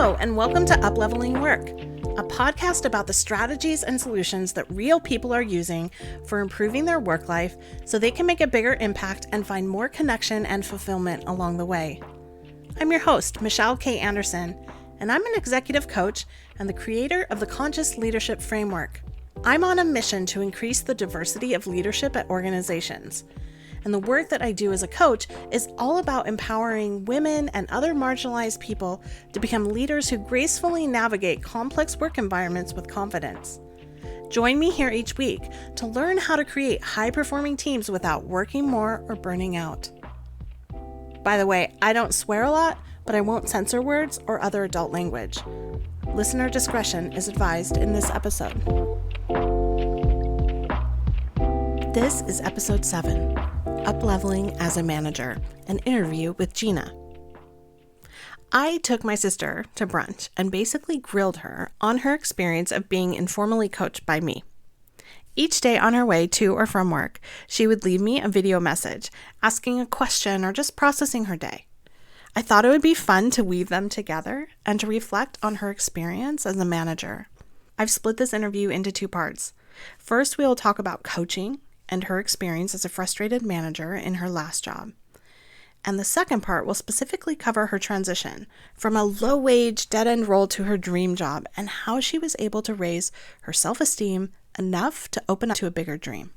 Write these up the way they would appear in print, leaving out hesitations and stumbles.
Hello, and welcome to Upleveling Work, a podcast about the strategies and solutions that real people are using for improving their work life so they can make a bigger impact and find more connection and fulfillment along the way. I'm your host, Michelle K. Anderson, and I'm an executive coach and the creator of the Conscious Leadership Framework. I'm on a mission to increase the diversity of leadership at organizations. And the work that I do as a coach is all about empowering women and other marginalized people to become leaders who gracefully navigate complex work environments with confidence. Join me here each week to learn how to create high-performing teams without working more or burning out. By the way, I don't swear a lot, but I won't censor words or other adult language. Listener discretion is advised in this episode. This is episode 7. Upleveling as a Manager, an interview with Jeanna. I took my sister to brunch and basically grilled her on her experience of being informally coached by me. Each day on her way to or from work, she would leave me a video message asking a question or just processing her day. I thought it would be fun to weave them together and to reflect on her experience as a manager. I've split this interview into 2 parts. First, we will talk about coaching and her experience as a frustrated manager in her last job. And the second part will specifically cover her transition from a low-wage, dead-end role to her dream job and how she was able to raise her self-esteem enough to open up to a bigger dream.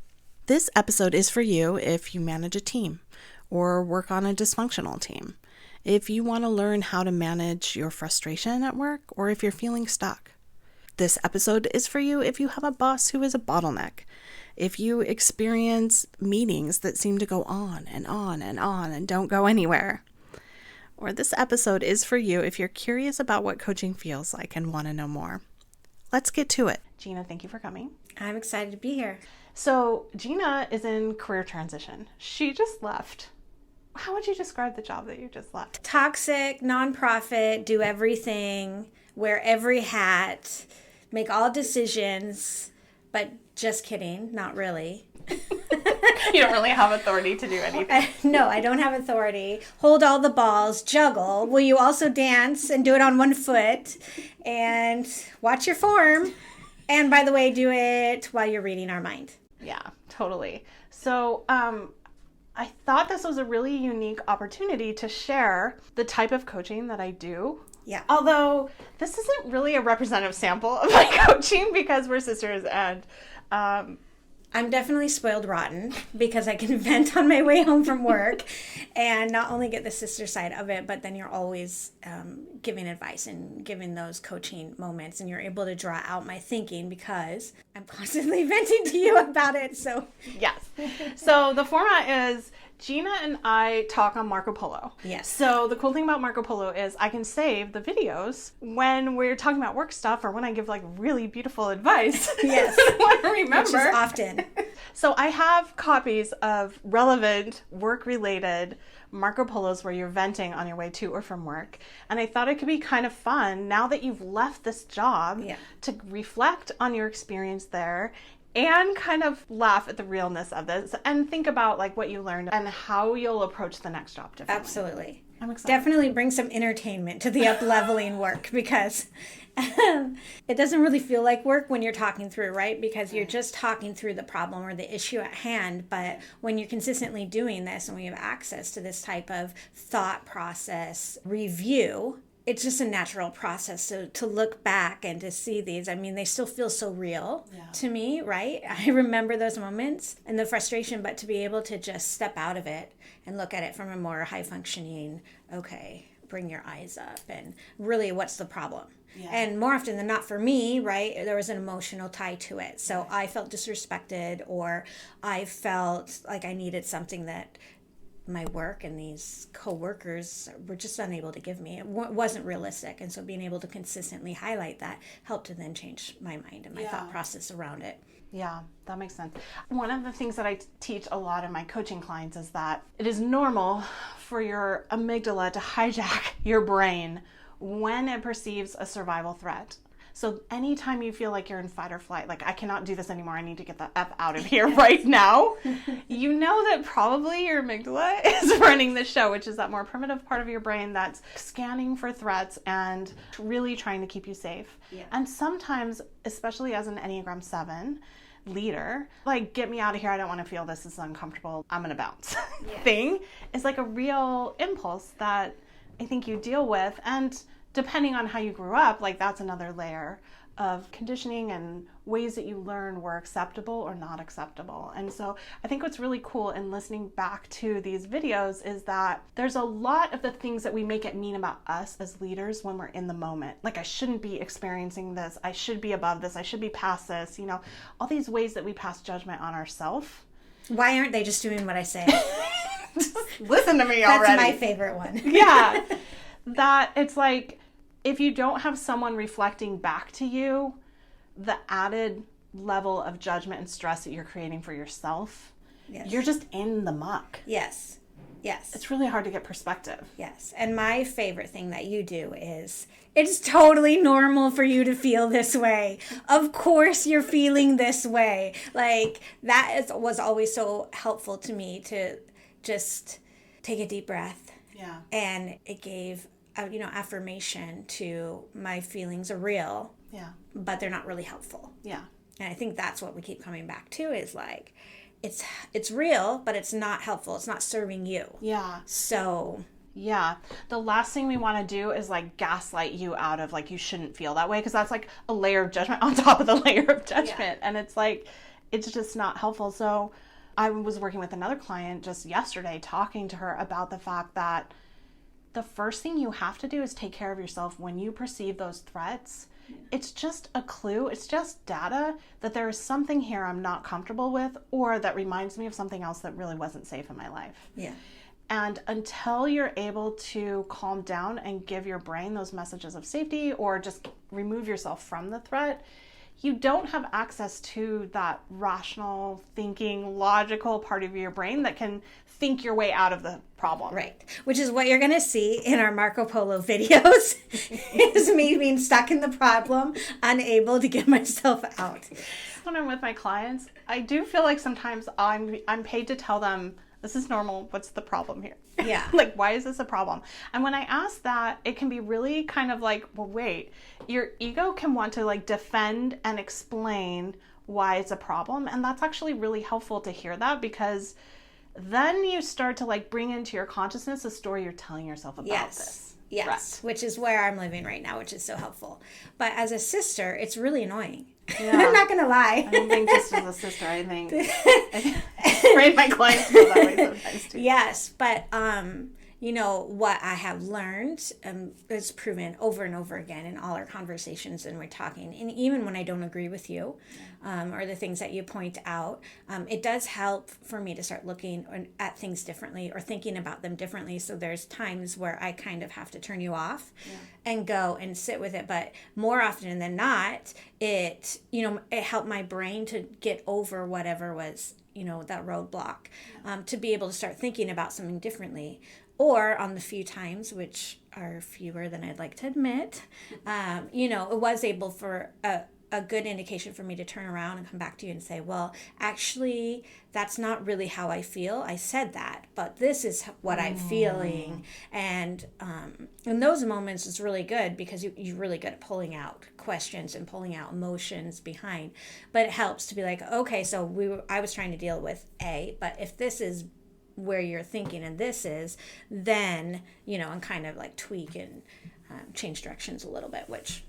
This episode is for you if you manage a team or work on a dysfunctional team, if you want to learn how to manage your frustration at work, or if you're feeling stuck. This episode is for you if you have a boss who is a bottleneck, if you experience meetings that seem to go on and on and on and don't go anywhere. Or this episode is for you if you're curious about what coaching feels like and want to know more. Let's get to it. Jeanna, thank you for coming. I'm excited to be here. So Jeanna is in career transition. She just left. How would you describe the job that you just left? Toxic, nonprofit, do everything, wear every hat, make all decisions, but just kidding, not really. You don't really have authority to do anything. No, I don't have authority. Hold all the balls, juggle. Will you also dance and do it on one foot? And watch your form. And by the way, do it while you're reading our mind. Yeah, totally. So I thought this was a really unique opportunity to share the type of coaching that I do. Yeah. Although this isn't really a representative sample of my coaching because we're sisters and I'm definitely spoiled rotten because I can vent on my way home from work and not only get the sister side of it, but then you're always giving advice and giving those coaching moments, and you're able to draw out my thinking because I'm constantly venting to you about it. So yes. So the format is Jeanna and I talk on Marco Polo. Yes. So the cool thing about Marco Polo is I can save the videos when we're talking about work stuff or when I give like really beautiful advice. Yes. I want to remember. Which is often. So I have copies of relevant work-related Marco Polos where you're venting on your way to or from work. And I thought it could be kind of fun now that you've left this job to reflect on your experience there and kind of laugh at the realness of this and think about like what you learned and how you'll approach the next job differently. Absolutely. I'm excited. Definitely bring some entertainment to the upleveling work because it doesn't really feel like work when you're talking through, right? Because you're just talking through the problem or the issue at hand. But when you're consistently doing this and we have access to this type of thought process review, it's just a natural process to look back and to see these. I mean, they still feel so real to me, right? I remember those moments and the frustration, but to be able to just step out of it and look at it from a more high functioning, okay, bring your eyes up and really what's the problem? Yeah. And more often than not for me, right, there was an emotional tie to it. So I felt disrespected or I felt like I needed something that my work and these co-workers were just unable to give me. It wasn't realistic. And so being able to consistently highlight that helped to then change my mind and my thought process around it. Yeah, that makes sense. One of the things that I teach a lot in my coaching clients is that it is normal for your amygdala to hijack your brain when it perceives a survival threat. So anytime you feel like you're in fight or flight, like I cannot do this anymore, I need to get the F out of here right now, you know that probably your amygdala is running the show, which is that more primitive part of your brain that's scanning for threats and really trying to keep you safe. Yeah. And sometimes, especially as an Enneagram 7 leader, like, get me out of here, I don't want to feel this is uncomfortable, I'm going to bounce thing is like a real impulse that I think you deal with. And depending on how you grew up, like that's another layer of conditioning and ways that you learn were acceptable or not acceptable. And so I think what's really cool in listening back to these videos is that there's a lot of the things that we make it mean about us as leaders when we're in the moment. Like, I shouldn't be experiencing this, I should be above this, I should be past this, you know, all these ways that we pass judgment on ourselves. Why aren't they just doing what I say? Listen to me already. That's my favorite one. Yeah. That it's like, if you don't have someone reflecting back to you the added level of judgment and stress that you're creating for yourself, you're just in the muck. Yes. It's really hard to get perspective. Yes. And my favorite thing that you do is, it's totally normal for you to feel this way. Of course you're feeling this way. Like, was always so helpful to me to just take a deep breath. Yeah. And it gave affirmation to my feelings are real, but they're not really helpful. Yeah. And I think that's what we keep coming back to is like, it's real, but it's not helpful. It's not serving you. Yeah. So. Yeah. The last thing we want to do is like gaslight you out of like, you shouldn't feel that way. Cause that's like a layer of judgment on top of the layer of judgment. Yeah. And it's like, it's just not helpful. So I was working with another client just yesterday, talking to her about the fact that the first thing you have to do is take care of yourself when you perceive those threats. It's just a clue. It's just data that there is something here I'm not comfortable with, or that reminds me of something else that really wasn't safe in my life. Yeah. And until you're able to calm down and give your brain those messages of safety, or just remove yourself from the threat, you don't have access to that rational thinking, logical part of your brain that can think your way out of the problem. Right. Which is what you're going to see in our Marco Polo videos is me being stuck in the problem, unable to get myself out. When I'm with my clients, I do feel like sometimes I'm paid to tell them, this is normal, what's the problem here? Yeah. Like, why is this a problem? And when I ask that, it can be really kind of like, well, wait, your ego can want to like defend and explain why it's a problem. And that's actually really helpful to hear that, because then you start to like bring into your consciousness a story you're telling yourself about this. Yes, which is where I'm living right now, which is so helpful. But as a sister, it's really annoying. Yeah. I'm not going to lie. I don't think just as a sister, I think my clients feel that way sometimes too. Yes, but what I have learned is proven over and over again in all our conversations and we're talking, and even when I don't agree with you, or the things that you point out, it does help for me to start looking at things differently or thinking about them differently. So there's times where I kind of have to turn you off and go and sit with it. But more often than not, it helped my brain to get over whatever was, that roadblock, to be able to start thinking about something differently. Or on the few times, which are fewer than I'd like to admit, it was able for a good indication for me to turn around and come back to you and say, well, actually, that's not really how I feel. I said that, but this is what I'm feeling. And in those moments, it's really good because you're really good at pulling out questions and pulling out emotions behind. But it helps to be like, okay, so I was trying to deal with A, but if this is where you're thinking and this is, then, and kind of like tweak and change directions a little bit, which,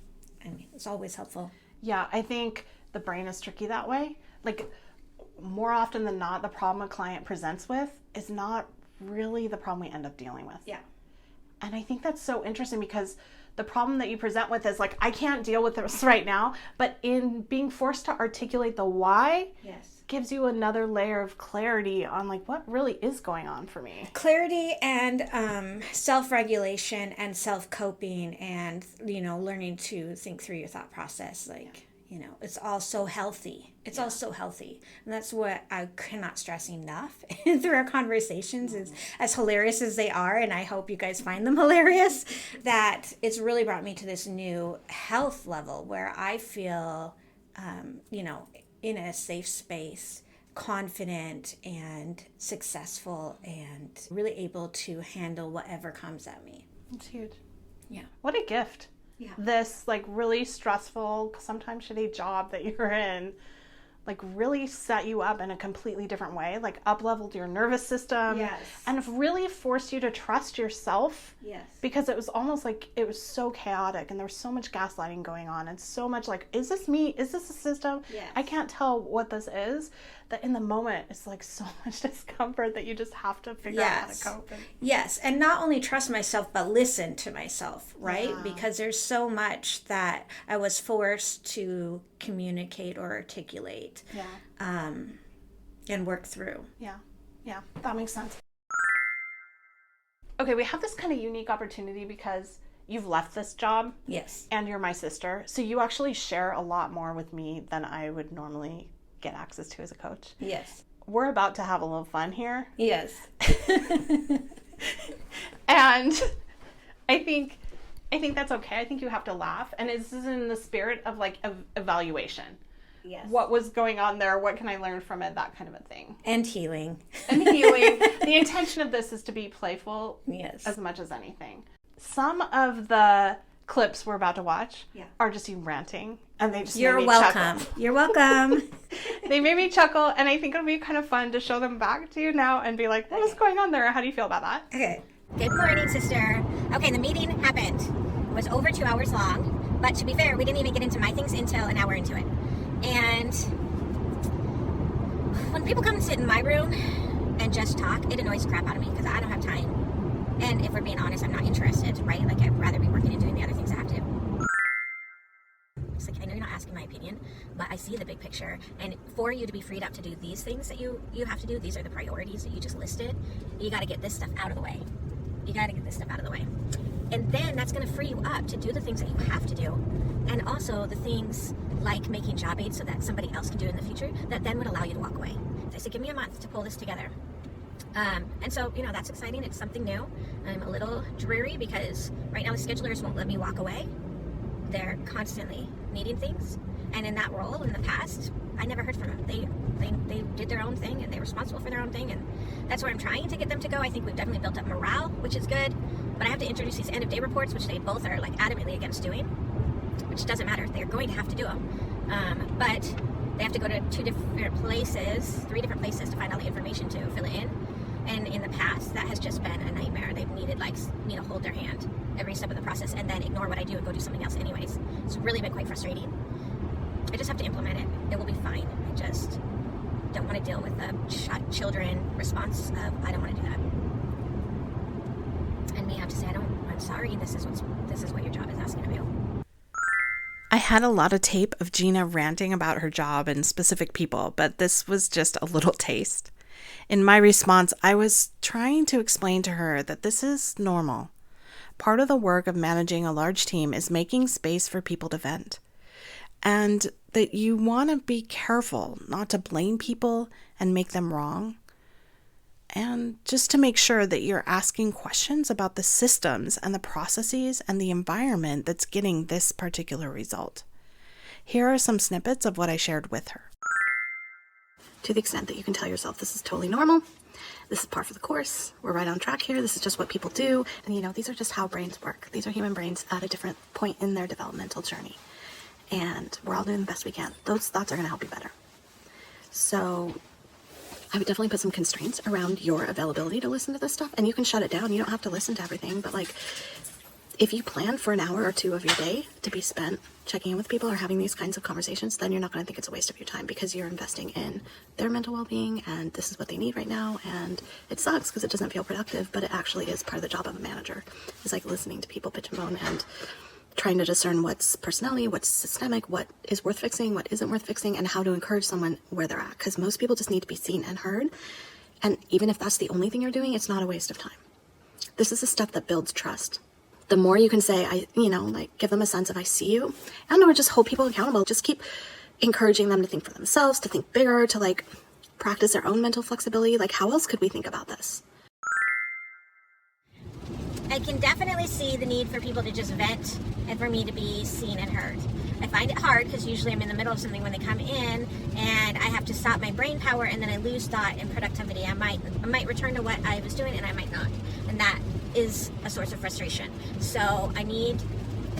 it's always helpful. Yeah, I think the brain is tricky that way. Like, more often than not, the problem a client presents with is not really the problem we end up dealing with. Yeah. And I think that's so interesting, because the problem that you present with is like, I can't deal with this right now, but in being forced to articulate the why, gives you another layer of clarity on like what really is going on for me. Clarity and self-regulation and self-coping and, learning to think through your thought process. Like, it's all so healthy. It's all so healthy. And that's what I cannot stress enough through our conversations, is as hilarious as they are, and I hope you guys find them hilarious, that it's really brought me to this new health level where I feel, in a safe space, confident and successful and really able to handle whatever comes at me. It's huge. Yeah. What a gift. Yeah. This really stressful, sometimes shitty job that you're in, really set you up in a completely different way, up-leveled your nervous system. Yes. And really forced you to trust yourself. Yes. Because it was almost it was so chaotic and there was so much gaslighting going on and so much is this me? Is this a system? Yes. I can't tell what this is. That in the moment, it's so much discomfort that you just have to figure out how to cope. Yes, and not only trust myself, but listen to myself, right? Yeah. Because there's so much that I was forced to communicate or articulate, and work through. Yeah, that makes sense. Okay, we have this kind of unique opportunity because you've left this job. Yes. And you're my sister, so you actually share a lot more with me than I would normally get access to as a coach. Yes. We're about to have a little fun here. Yes. And I think that's okay. I think you have to laugh. And this is in the spirit of evaluation. Yes. What was going on there? What can I learn from it? That kind of a thing. And healing. The intention of this is to be playful. Yes. As much as anything. Some of the clips we're about to watch are just you ranting, and they just You're made me welcome. chuckle. You're welcome. They made me chuckle, and I think it'll be kind of fun to show them back to you now and be like, what was going on there? How do you feel about that? Okay. Good morning, sister. Okay, the meeting happened. It was over 2 hours long, but to be fair, we didn't even get into my things until an hour into it. And when people come and sit in my room and just talk, it annoys the crap out of me because I don't have time. And if we're being honest, I'm not interested, right? I'd rather be working and doing the other things I have to do. It's I know you're not asking my opinion, but I see the big picture. And for you to be freed up to do these things that you have to do, these are the priorities that you just listed, you got to get this stuff out of the way. And then that's going to free you up to do the things that you have to do. And also the things like making job aids so that somebody else can do it in the future, that then would allow you to walk away. I said, give me a month to pull this together. And so, that's exciting. It's something new. I'm a little dreary because right now the schedulers won't let me walk away. They're constantly needing things. And in that role in the past, I never heard from them. They did their own thing and they're responsible for their own thing. And that's where I'm trying to get them to go. I think we've definitely built up morale, which is good. But I have to introduce these end of day reports, which they both are adamantly against doing, which doesn't matter. They're going to have to do them. But they have to go to three different places to find all the information to fill it in. And in the past, that has just been a nightmare. They've needed me to hold their hand every step of the process and then ignore what I do and go do something else anyways. It's really been quite frustrating. I just have to implement it. It will be fine. I just don't want to deal with the children response of, I don't want to do that. And me have to say, I'm sorry, this is what your job is asking of you. I had a lot of tape of Jeanna ranting about her job and specific people, but this was just a little taste. In my response, I was trying to explain to her that this is normal. Part of the work of managing a large team is making space for people to vent. And that you want to be careful not to blame people and make them wrong. And just to make sure that you're asking questions about the systems and the processes and the environment that's getting this particular result. Here are some snippets of what I shared with her. To the extent that you can tell yourself this is totally normal, this is par for the course, we're right on track here, this is just what people do, and these are just how brains work. These are human brains at a different point in their developmental journey, and we're all doing the best we can. Those thoughts are going to help you better. So I would definitely put some constraints around your availability to listen to this stuff, and you can shut it down. You don't have to listen to everything, but if you plan for an hour or two of your day to be spent checking in with people or having these kinds of conversations, then you're not going to think it's a waste of your time because you're investing in their mental well-being and this is what they need right now. And it sucks because it doesn't feel productive, but it actually is part of the job of a manager. It's listening to people bitch and moan and trying to discern what's personality, what's systemic, what is worth fixing, what isn't worth fixing, and how to encourage someone where they're at. Because most people just need to be seen and heard. And even if that's the only thing you're doing, it's not a waste of time. This is the stuff that builds trust. The more you can say, give them a sense of I see you, and or just hold people accountable. Just keep encouraging them to think for themselves, to think bigger, to like practice their own mental flexibility. Like, how else could we think about this? I can definitely see the need for people to just vent and for me to be seen and heard. I find it hard because usually I'm in the middle of something when they come in and I have to stop my brain power, and then I lose thought and productivity. I might return to what I was doing and I might not. And that is a source of frustration. So I need,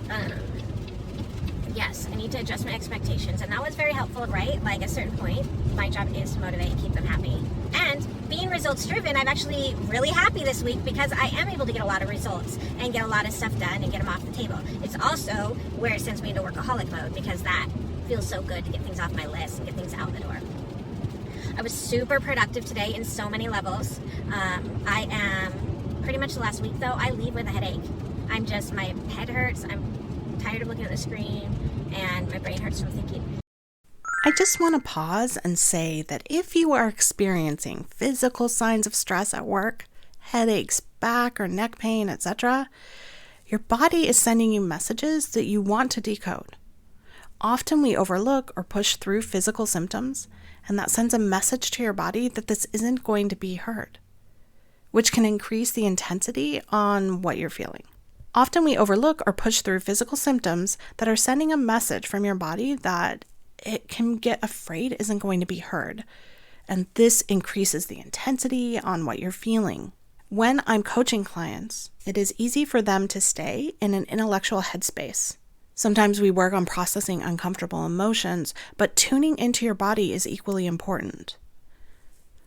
I need to adjust my expectations. And that was very helpful, right? Like at a certain point, my job is to motivate and keep them happy. And being results driven, I'm actually really happy this week because I am able to get a lot of results and get a lot of stuff done and get them off the table. It's also where it sends me into workaholic mode because that feels so good to get things off my list and get things out the door. I was super productive today in so many levels. I am pretty much the last week though, I leave with a headache. My head hurts, I'm tired of looking at the screen, and my brain hurts from thinking. I just want to pause and say that if you are experiencing physical signs of stress at work, headaches, back or neck pain, etc., your body is sending you messages that you want to decode. Often we overlook or push through physical symptoms, and that sends a message to your body that this isn't going to be heard, which can increase the intensity on what you're feeling. Often we overlook or push through physical symptoms that are sending a message from your body that it can get afraid isn't going to be heard. And this increases the intensity on what you're feeling. When I'm coaching clients, it is easy for them to stay in an intellectual headspace. Sometimes we work on processing uncomfortable emotions, but tuning into your body is equally important.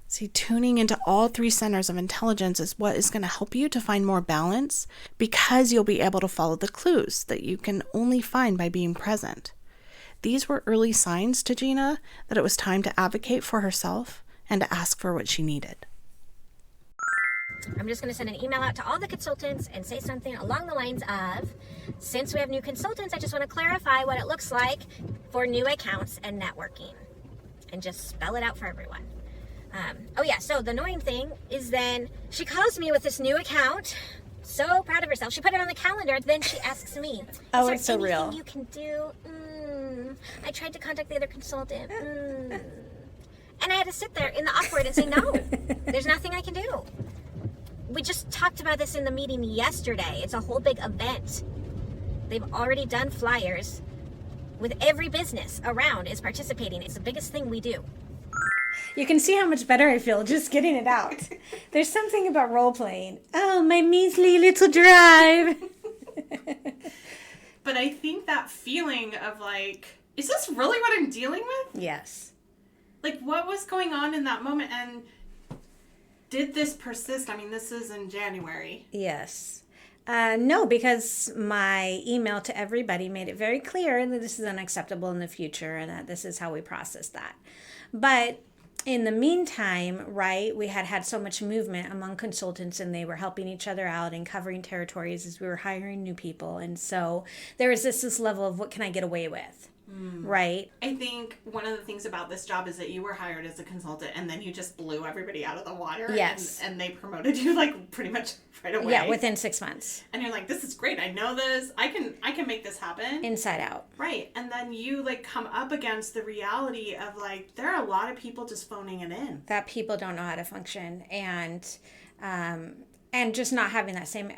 See, tuning into all three centers of intelligence is what is going to help you to find more balance because you'll be able to follow the clues that you can only find by being present. These were early signs to Jeanna that it was time to advocate for herself and to ask for what she needed. I'm just going to send an email out to all the consultants and say something along the lines of, since we have new consultants, I just want to clarify what it looks like for new accounts and networking, and just spell it out for everyone. So the annoying thing is then she calls me with this new account, so proud of herself. She put it on the calendar, then she asks me, Oh, is it's so there real. anything you can do? I tried to contact the other consultant. And I had to sit there in the awkward and say, no, there's nothing I can do. We just talked about this in the meeting yesterday. It's a whole big event. They've already done flyers with every business around is participating. It's the biggest thing we do. You can see how much better I feel just getting it out. There's something about role playing. Oh, my measly little drive. But I think that feeling of like, is this really what I'm dealing with? Yes. Like, what was going on in that moment? And did this persist? I mean, this is in January. Yes. No, because my email to everybody made it very clear that this is unacceptable in the future and that this is how we process that. But in the meantime, right, we had so much movement among consultants and they were helping each other out and covering territories as we were hiring new people. And so there was this level of what can I get away with? Right. I think one of the things about this job is that you were hired as a consultant and then you just blew everybody out of the water. Yes. And they promoted you like pretty much right away. Yeah, within 6 months. And you're like, this is great. I know this. I can make this happen. Inside out. Right. And then you like come up against the reality of like, there are a lot of people just phoning it in. That people don't know how to function and just not having that same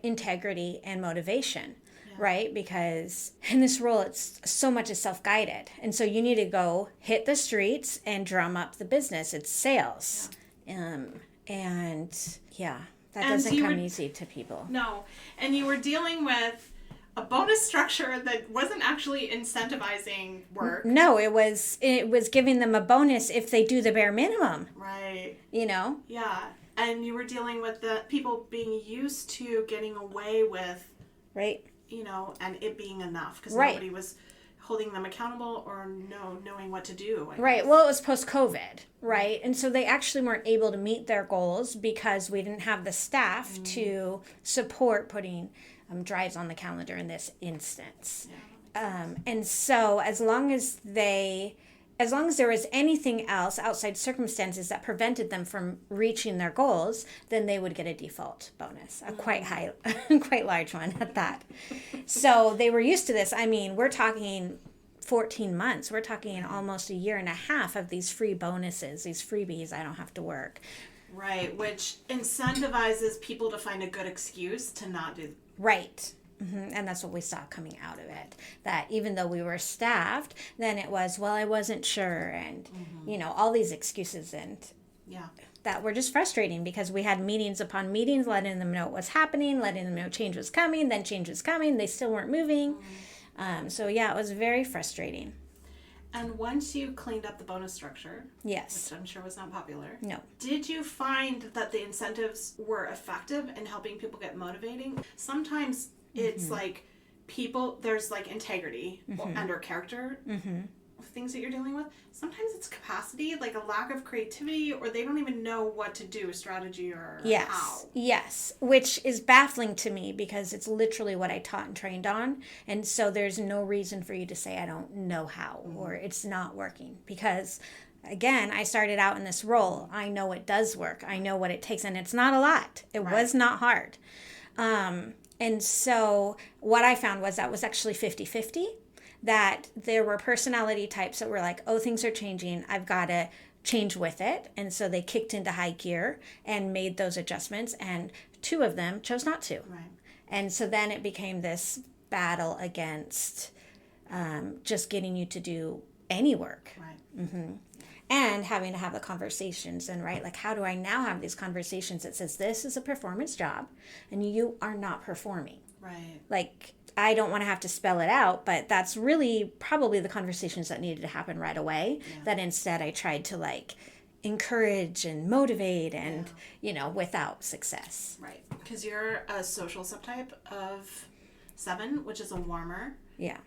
integrity and motivation. Right? Because in this role, it's so much is self-guided. And so you need to go hit the streets and drum up the business. It's sales. Yeah. That doesn't come easy to people. No. And you were dealing with a bonus structure that wasn't actually incentivizing work. No, it was giving them a bonus if they do the bare minimum. Right. You know? Yeah. And you were dealing with the people being used to getting away with. Right. You know, and it being enough because right. nobody was holding them accountable or knowing what to do. Right. Well, it was post-COVID, right? And so they actually weren't able to meet their goals because we didn't have the staff to support putting drives on the calendar in this instance. Yeah. And so as long as they as long as there was anything else outside circumstances that prevented them from reaching their goals, then they would get a default bonus, a quite high, quite large one at that. So they were used to this. I mean, we're talking 14 months. We're talking almost a year and a half of these free bonuses, these freebies. I don't have to work. Right, which incentivizes people to find a good excuse to not do. Right. And that's what we saw coming out of it. That even though we were staffed, then it was, well, I wasn't sure. And, you know, all these excuses. And that were just frustrating because we had meetings upon meetings, letting them know what was happening, letting them know change was coming, then change was coming. They still weren't moving. So, yeah, it was very frustrating. And once you cleaned up the bonus structure, yes, which I'm sure was not popular, no, did you find that the incentives were effective in helping people get motivating? Sometimes it's like people, there's like integrity and or character things that you're dealing with. Sometimes it's capacity, like a lack of creativity, or they don't even know what to do, strategy or how. Yes, which is baffling to me because it's literally what I taught and trained on. And so there's no reason for you to say I don't know how or it's not working because again, I started out in this role. I know it does work. I know what it takes and it's not a lot. It was not hard. And so what I found was that was actually 50-50. That there were personality types that were like, oh, things are changing. I've got to change with it. And so they kicked into high gear and made those adjustments. And 2 of them chose not to. Right. And so then it became this battle against just getting you to do any work. Right. And having to have the conversations and right, like how do I now have these conversations that says this is a performance job and you are not performing. Right. Like I don't want to have to spell it out, but that's really probably the conversations that needed to happen right away. Yeah. That instead I tried to like encourage and motivate and, you know, without success. Right. Because you're a social subtype of 7, which is a warmer. Yeah.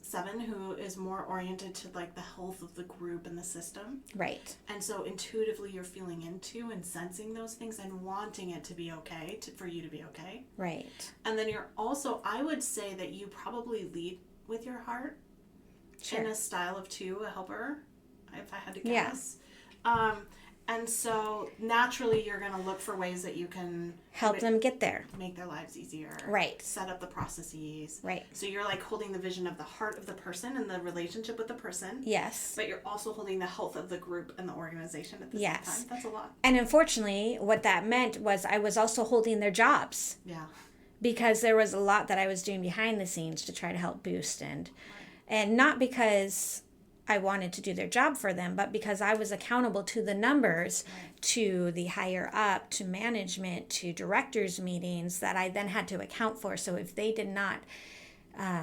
7 who is more oriented to like the health of the group and the system. Right. And so intuitively you're feeling into and sensing those things and wanting it to be okay, for you to be okay. Right. And then you're also, I would say that you probably lead with your heart. Sure. In a style of 2, a helper, if I had to guess. Yeah. And so naturally you're going to look for ways that you can help them get there. Make their lives easier. Right. Set up the processes. Right. So you're like holding the vision of the heart of the person and the relationship with the person. Yes. But you're also holding the health of the group and the organization at the same time. That's a lot. And unfortunately, what that meant was I was also holding their jobs. Yeah. Because there was a lot that I was doing behind the scenes to try to help boost and not because I wanted to do their job for them, but because I was accountable to the numbers, to the higher up, to management, to directors meetings that I then had to account for. So if they did not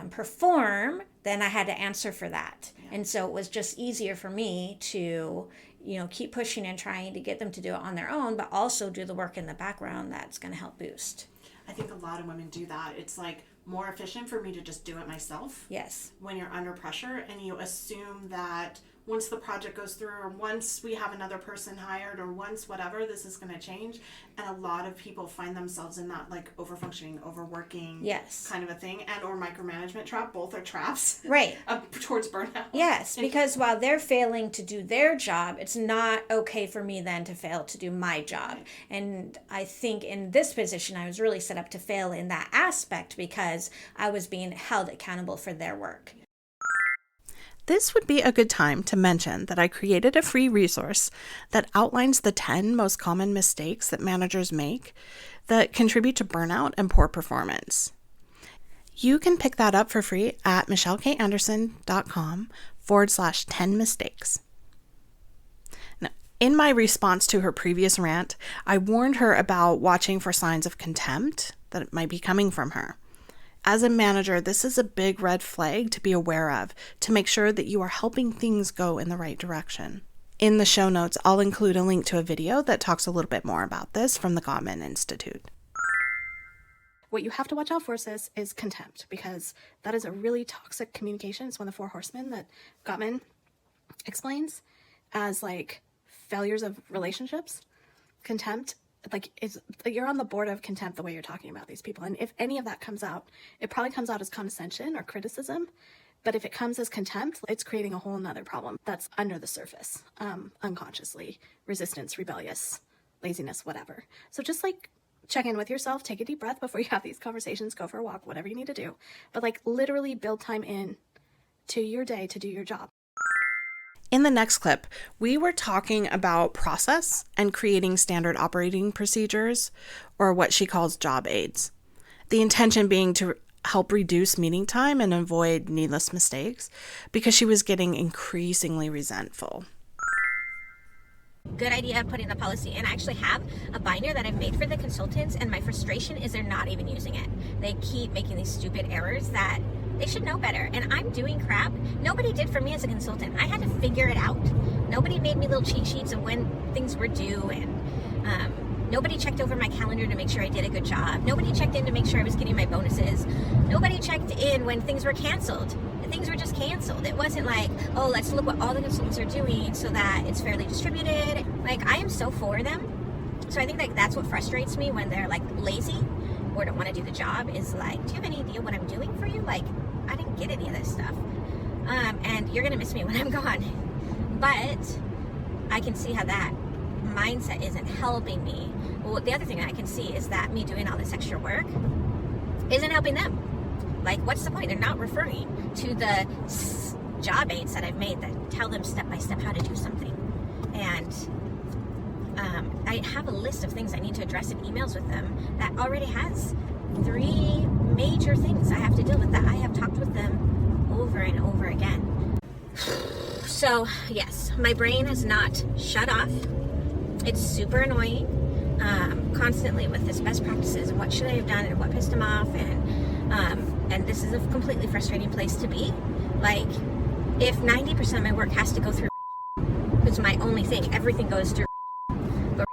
perform, then I had to answer for that. Yeah. And so it was just easier for me to, you know, keep pushing and trying to get them to do it on their own, but also do the work in the background that's going to help boost. I think a lot of women do that. It's like more efficient for me to just do it myself. Yes. When you're under pressure and you assume that once the project goes through or once we have another person hired or once whatever, this is going to change. And a lot of people find themselves in that like overfunctioning, overworking kind of a thing and or micromanagement trap. Both are traps. Right. Towards burnout. Yes, because while they're failing to do their job, it's not okay for me then to fail to do my job. Right. And I think in this position, I was really set up to fail in that aspect because I was being held accountable for their work. This would be a good time to mention that I created a free resource that outlines the 10 most common mistakes that managers make that contribute to burnout and poor performance. You can pick that up for free at michellekanderson.com/10 mistakes. Now, in my response to her previous rant, I warned her about watching for signs of contempt that might be coming from her. As a manager, this is a big red flag to be aware of to make sure that you are helping things go in the right direction. In the show notes, I'll include a link to a video that talks a little bit more about this from the Gottman Institute. What you have to watch out for, sis, is contempt, because that is a really toxic communication. It's one of the 4 horsemen that Gottman explains as like failures of relationships. Contempt, like you're on the board of contempt the way you're talking about these people. And if any of that comes out, it probably comes out as condescension or criticism. But if it comes as contempt, it's creating a whole nother problem that's under the surface, unconsciously, resistance, rebellious, laziness, whatever. So just like check in with yourself, take a deep breath before you have these conversations, go for a walk, whatever you need to do. But like literally build time in to your day to do your job. In the next clip, we were talking about process and creating standard operating procedures, or what she calls job aids. The intention being to help reduce meeting time and avoid needless mistakes, because she was getting increasingly resentful. Good idea putting the policy in. I actually have a binder that I've made for the consultants, and my frustration is they're not even using it. They keep making these stupid errors that they should know better. And I'm doing crap. Nobody did for me as a consultant. I had to figure it out. Nobody made me little cheat sheets of when things were due, and nobody checked over my calendar to make sure I did a good job. Nobody checked in to make sure I was getting my bonuses. Nobody checked in when things were canceled. Things were just canceled. It wasn't like, oh, let's look what all the consultants are doing so that it's fairly distributed. Like, I am so for them. So I think like that's what frustrates me when they're like lazy or don't want to do the job, is like, do you have any idea what I'm doing for you? Like, I didn't get any of this stuff. And you're going to miss me when I'm gone. But I can see how that mindset isn't helping me. Well, the other thing I can see is that me doing all this extra work isn't helping them. Like, what's the point? They're not referring to the job aids that I've made that tell them step by step how to do something. And I have a list of things I need to address in emails with them that already has 3 major things I have to deal with that I have talked with them over and over again. So, yes, my brain has not shut off. It's super annoying, constantly with this best practices and what should I have done and what pissed them off, and this is a completely frustrating place to be. Like, if 90% of my work has to go through, it's my only thing, everything goes through, but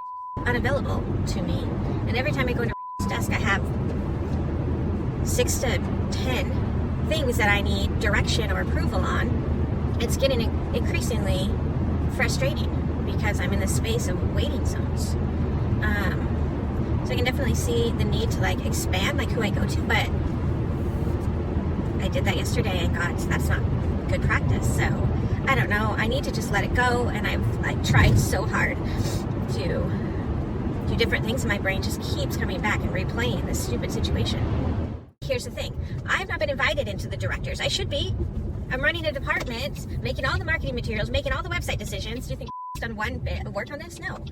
unavailable to me, and every time I go to desk, I have 6 to 10 things that I need direction or approval on. It's getting increasingly frustrating because I'm in the space of waiting zones. So I can definitely see the need to like expand like who I go to, but I did that yesterday and that's not good practice. So I don't know. I need to just let it go, and I've tried so hard to do different things, and my brain just keeps coming back and replaying this stupid situation. Here's the thing. I have not been invited into the directors. I should be. I'm running a department, making all the marketing materials, making all the website decisions. Do you think I've done one bit of work on this? No.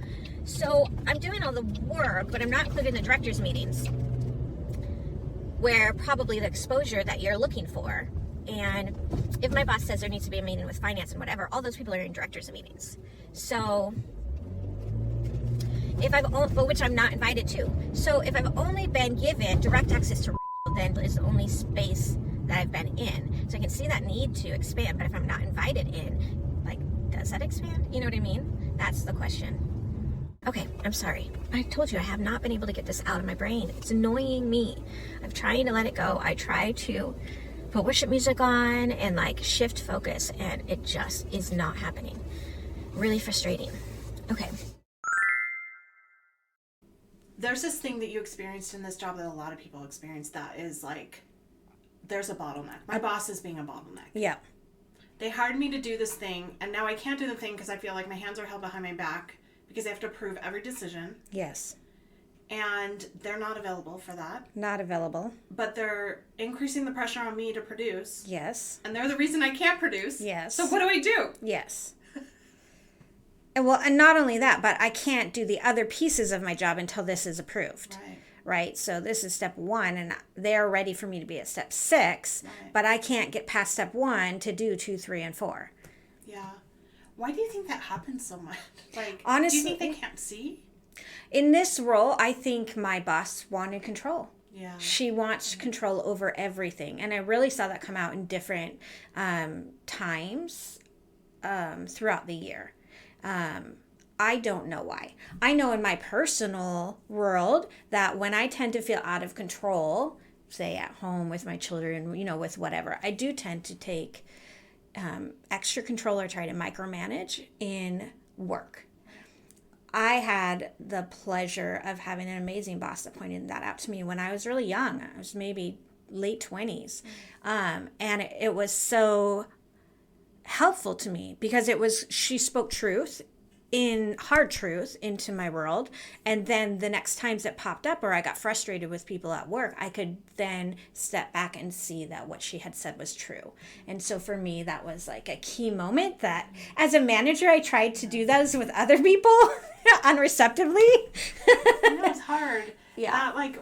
So I'm doing all the work, but I'm not included in the directors' meetings, where probably the exposure that you're looking for. And if my boss says there needs to be a meeting with finance and whatever, all those people are in directors' meetings. So which I'm not invited to. So if I've only been given direct access to Rachel, then is the only space that I've been in. So I can see that need to expand, but if I'm not invited in, like, does that expand? You know what I mean? That's the question. Okay, I'm sorry. I told you I have not been able to get this out of my brain. It's annoying me. I'm trying to let it go. I try to put worship music on and like shift focus, and it just is not happening. Really frustrating. Okay. There's this thing that you experienced in this job that a lot of people experience, that is like, there's a bottleneck. My boss is being a bottleneck. Yeah. They hired me to do this thing, and now I can't do the thing because I feel like my hands are held behind my back because they have to approve every decision. Yes. And they're not available for that. Not available. But they're increasing the pressure on me to produce. Yes. And they're the reason I can't produce. Yes. So what do I do? Yes. And not only that, but I can't do the other pieces of my job until this is approved. Right? So this is step 1, and they're ready for me to be at step 6, but I can't get past step 1 to do 2, 3, and 4. Yeah. Why do you think that happens so much? Like, honestly, do you think they can't see? In this role, I think my boss wanted control. Yeah. She wants control over everything. And I really saw that come out in different times throughout the year. I don't know why. I know in my personal world that when I tend to feel out of control, say at home with my children, with whatever, I do tend to take extra control or try to micromanage in work. I had the pleasure of having an amazing boss that pointed that out to me when I was really young. I was maybe late 20s. And it was so helpful to me because she spoke hard truth into my world. And then the next times it popped up or I got frustrated with people at work, I could then step back and see that what she had said was true. And so for me, that was like a key moment that as a manager, I tried to do those with other people unreceptively. I know it's hard. Yeah. That, like,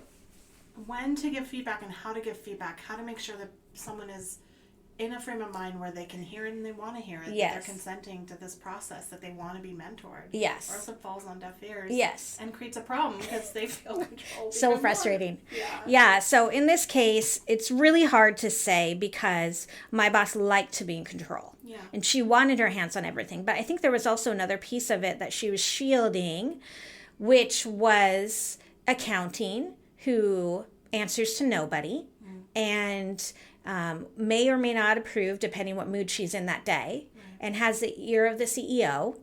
when to give feedback and how to give feedback, how to make sure that someone is in a frame of mind where they can hear it and they want to hear it. Yes. That they're consenting to this process, that they want to be mentored. Yes. Or else it falls on deaf ears. Yes. And creates a problem because they feel controlled. So frustrating. Yeah. Yeah. So in this case, it's really hard to say because my boss liked to be in control. Yeah. And she wanted her hands on everything. But I think there was also another piece of it that she was shielding, which was accounting, who answers to nobody and may or may not approve depending what mood she's in that day, and has the ear of the CEO,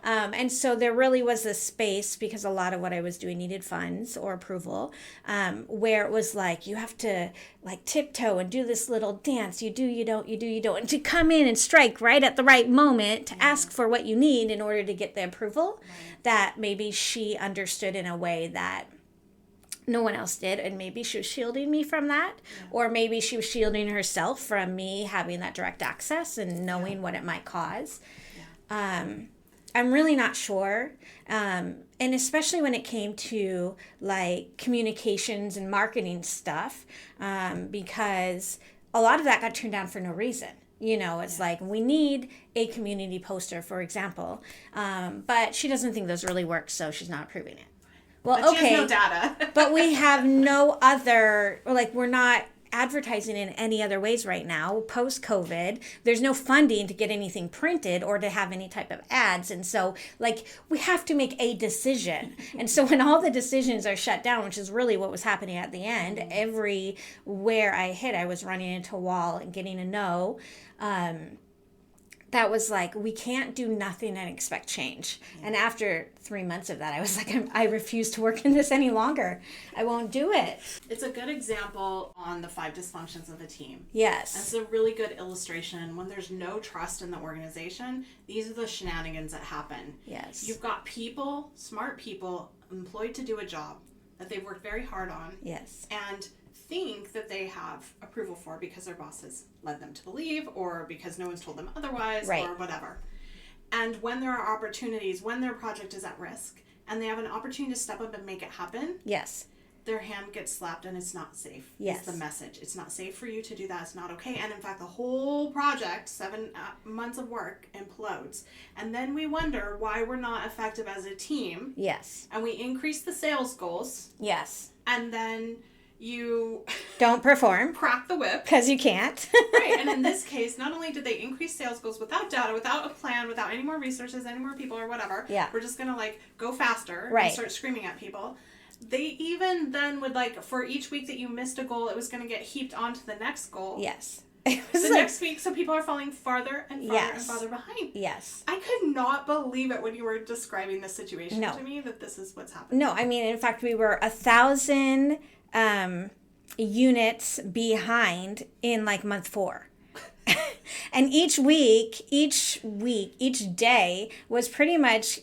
and so there really was this space, because a lot of what I was doing needed funds or approval, where it was like, you have to like tiptoe and do this little dance, you do, you don't, you do, you don't, and to come in and strike right at the right moment to ask for what you need in order to get the approval that maybe she understood in a way that no one else did, and maybe she was shielding me from that, or maybe she was shielding herself from me having that direct access and knowing what it might cause. I'm really not sure, and especially when it came to like communications and marketing stuff, because a lot of that got turned down for no reason. It's like, we need a community poster, for example, but she doesn't think those really work, so she's not approving it. Well, but okay, she has no data. but we have no other, like, we're not advertising in any other ways right now, post-COVID. There's no funding to get anything printed or to have any type of ads. And so, like, we have to make a decision. And so when all the decisions are shut down, which is really what was happening at the end, everywhere I hit, I was running into a wall and getting a no. That was like, we can't do nothing and expect change. And after 3 months of that, I was like, I refuse to work in this any longer. I won't do it. It's a good example on the 5 dysfunctions of a team. Yes. It's a really good illustration. When there's no trust in the organization, these are the shenanigans that happen. Yes. You've got people, smart people, employed to do a job that they've worked very hard on. Yes. And think that they have approval for because their bosses led them to believe, or because no one's told them otherwise, or whatever. And when there are opportunities, when their project is at risk, and they have an opportunity to step up and make it happen, yes, their hand gets slapped and it's not safe. Yes. It's the message. It's not safe for you to do that. It's not okay. And in fact, the whole project, 7 months of work, implodes. And then we wonder why we're not effective as a team. Yes. And we increase the sales goals. Yes. And then you don't perform, crack the whip, because you can't. Right. And in this case, not only did they increase sales goals without data, without a plan, without any more resources, any more people or whatever, we're just gonna like go faster and start screaming at people. They even then would, like, for each week that you missed a goal, it was gonna get heaped onto the next goal. Yes. Next week, so people are falling farther and farther and farther behind. Yes. I could not believe it when you were describing this situation to me, that this is what's happening. No, I mean, in fact, we were 1,000 units behind in like month 4. And each day was pretty much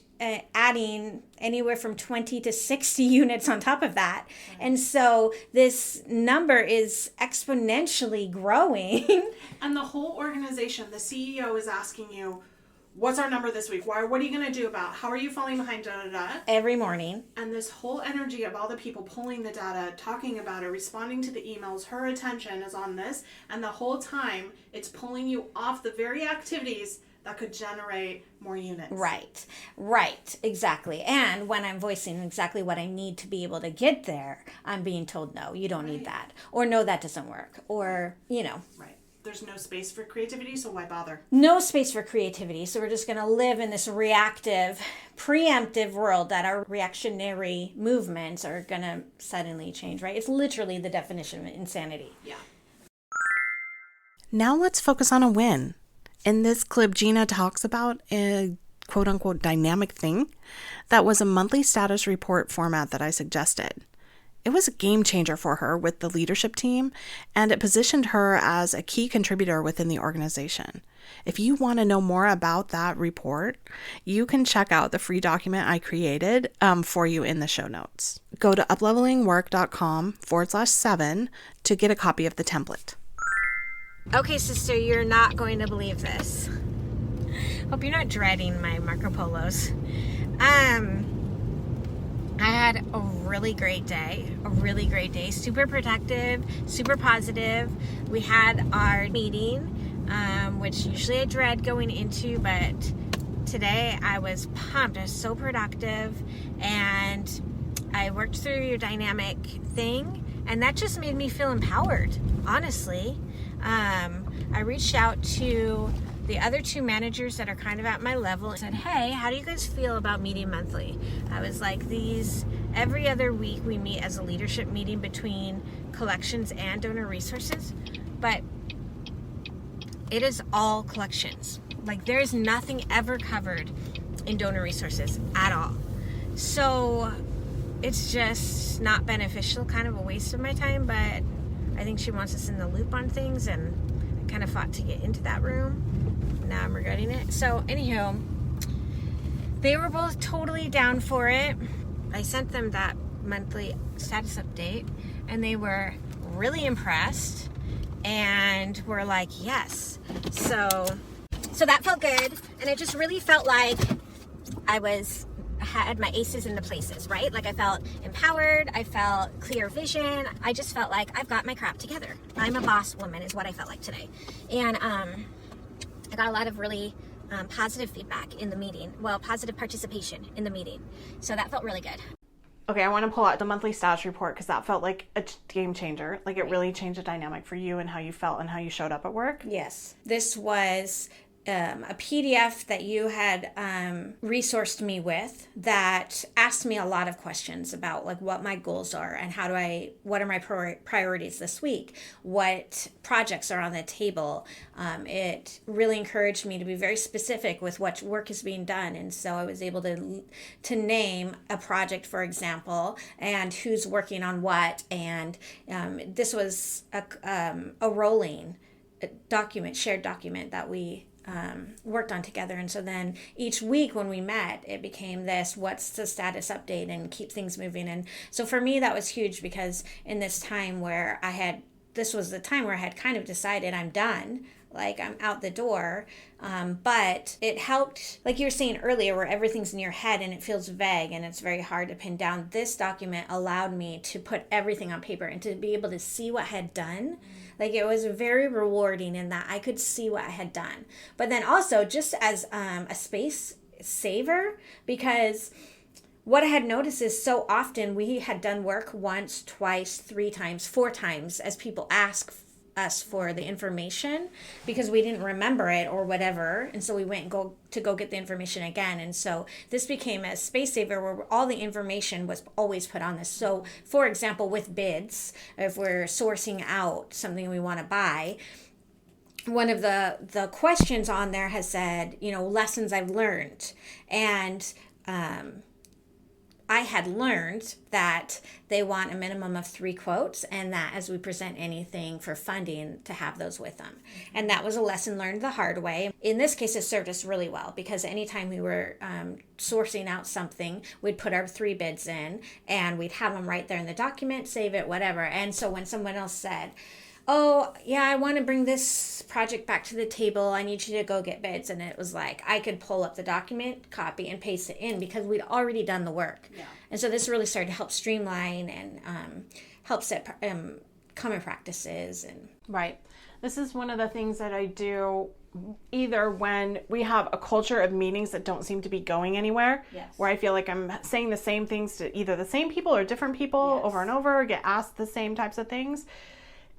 adding anywhere from 20 to 60 units on top of that. And so this number is exponentially growing. And the whole organization, the CEO is asking you, what's our number this week? What are you going to do about? How are you falling behind? Every morning. And this whole energy of all the people pulling the data, talking about it, responding to the emails, her attention is on this. And the whole time, it's pulling you off the very activities that could generate more units. Right, exactly. And when I'm voicing exactly what I need to be able to get there, I'm being told, no, you don't need that. Or no, that doesn't work. Or, Right. There's no space for creativity, so why bother? No space for creativity. So we're just going to live in this reactive, preemptive world that our reactionary movements are going to suddenly change, right? It's literally the definition of insanity. Yeah. Now let's focus on a win. In this clip, Jeanna talks about a quote-unquote dynamic thing that was a monthly status report format that I suggested. It was a game changer for her with the leadership team, and it positioned her as a key contributor within the organization. If you want to know more about that report, you can check out the free document I created for you in the show notes. Go to uplevelingwork.com/7 to get a copy of the template. Okay, sister, you're not going to believe this. Hope you're not dreading my Marco Polos. I had a really great day, super productive, super positive. We had our meeting, which usually I dread going into, but today I was pumped. I was so productive, and I worked through your dynamic thing, and that just made me feel empowered, honestly. I reached out to the other two managers that are kind of at my level and said, hey, how do you guys feel about meeting monthly? I was like, every other week we meet as a leadership meeting between collections and donor resources, but it is all collections. Like, there is nothing ever covered in donor resources at all. So it's just not beneficial, kind of a waste of my time, but I think she wants us in the loop on things, and I kind of fought to get into that room. Now I'm regretting it. So anywho, they were both totally down for it. I sent them that monthly status update, and they were really impressed and were like, yes. So that felt good, and it just really felt like I had my aces in the places, right? Like, I felt empowered, I felt clear vision, I just felt like I've got my crap together. I'm a boss woman is what I felt like today. And I got a lot of really positive feedback in the meeting. Well, positive participation in the meeting. So that felt really good. Okay, I want to pull out the monthly status report because that felt like a game changer. Like, it really changed the dynamic for you and how you felt and how you showed up at work. Yes. This was a PDF that you had resourced me with that asked me a lot of questions about, like, what my goals are and what are my priorities this week, what projects are on the table. It really encouraged me to be very specific with what work is being done, and so I was able to name a project, for example, and who's working on what. And this was a rolling document, shared document that we worked on together. And so then each week when we met, it became what's the status update, and keep things moving. And so for me, that was huge, because in this time where this was the time where I had kind of decided I'm done, like, I'm out the door. But it helped, like you were saying earlier, where everything's in your head and it feels vague and it's very hard to pin down. This document allowed me to put everything on paper and to be able to see what I had done. Like, it was very rewarding in that I could see what I had done. But then also just as a space saver, because what I had noticed is so often we had done work once, twice, 3 times, 4 times as people ask us for the information because we didn't remember it or whatever, and so we went and go get the information again. And so this became a space saver where all the information was always put on this. So for example, with bids, if we're sourcing out something we want to buy, one of the questions on there has said, lessons I've learned, and I had learned that they want a minimum of 3 quotes, and that as we present anything for funding, to have those with them. And that was a lesson learned the hard way. In this case, it served us really well, because anytime we were sourcing out something, we'd put our 3 bids in, and we'd have them right there in the document, save it, whatever. And so when someone else said, oh, yeah, I want to bring this project back to the table, I need you to go get bids. And it was like, I could pull up the document, copy, and paste it in because we'd already done the work. Yeah. And so this really started to help streamline and help set common practices. Right. This is one of the things that I do either when we have a culture of meetings that don't seem to be going anywhere, yes, where I feel like I'm saying the same things to either the same people or different people, yes, over and over, get asked the same types of things.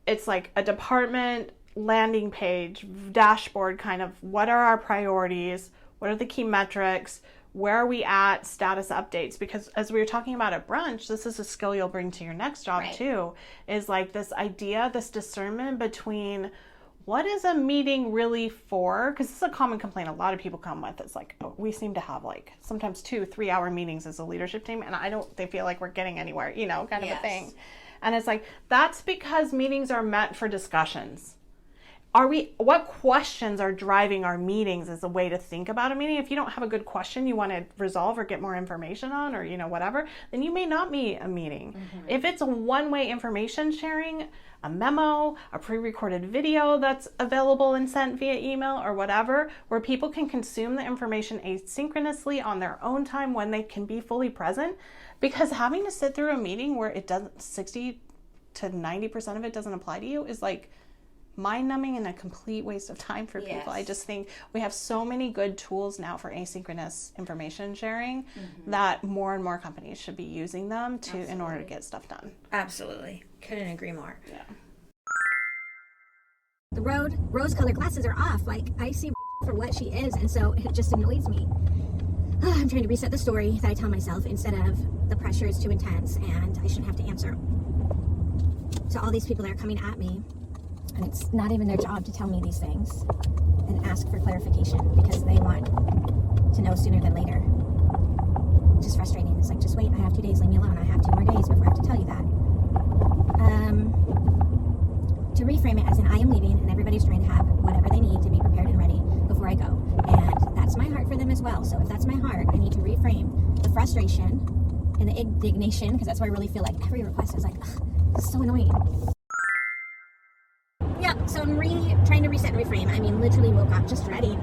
It's like a department landing page, dashboard, kind of what are our priorities, what are the key metrics, where are we at, status updates. Because as we were talking about at brunch, this is a skill you'll bring to your next job, right, too, is like this idea, this discernment between what is a meeting really for? Because it's a common complaint a lot of people come with. It's like, oh, we seem to have like sometimes 2-3 hour meetings as a leadership team, and they feel like we're getting anywhere, kind of a thing. And it's like, that's because meetings are meant for discussions. What questions are driving our meetings as a way to think about a meeting? If you don't have a good question you want to resolve or get more information on, or, whatever, then you may not meet a meeting. If it's a one-way information sharing, a memo, a pre-recorded video that's available and sent via email or whatever, where people can consume the information asynchronously on their own time when they can be fully present, because having to sit through a meeting where 60 to 90% of it doesn't apply to you is like mind-numbing and a complete waste of time for people. I just think we have so many good tools now for asynchronous information sharing that more and more companies should be using them in order to get stuff done. Absolutely. Couldn't agree more. Yeah. The rose-colored glasses are off. Like, I see for what she is, and so it just annoys me. I'm trying to reset the story that I tell myself instead of the pressure is too intense and I shouldn't have to answer to all these people that are coming at me. And it's not even their job to tell me these things and ask for clarification because they want to know sooner than later. Which is frustrating. It's like, just wait, I have 2 days, leave me alone. I have 2 more days before I have to tell you that. To reframe it as in I am leaving and everybody's trying to have whatever they need to be prepared and ready before I go. And that's my heart for them as well. So if that's my heart, I need to reframe the frustration and the indignation, because that's why I really feel like every request is like, this is so annoying. Yeah, so I'm trying to reset and reframe. I mean, literally woke up just dreading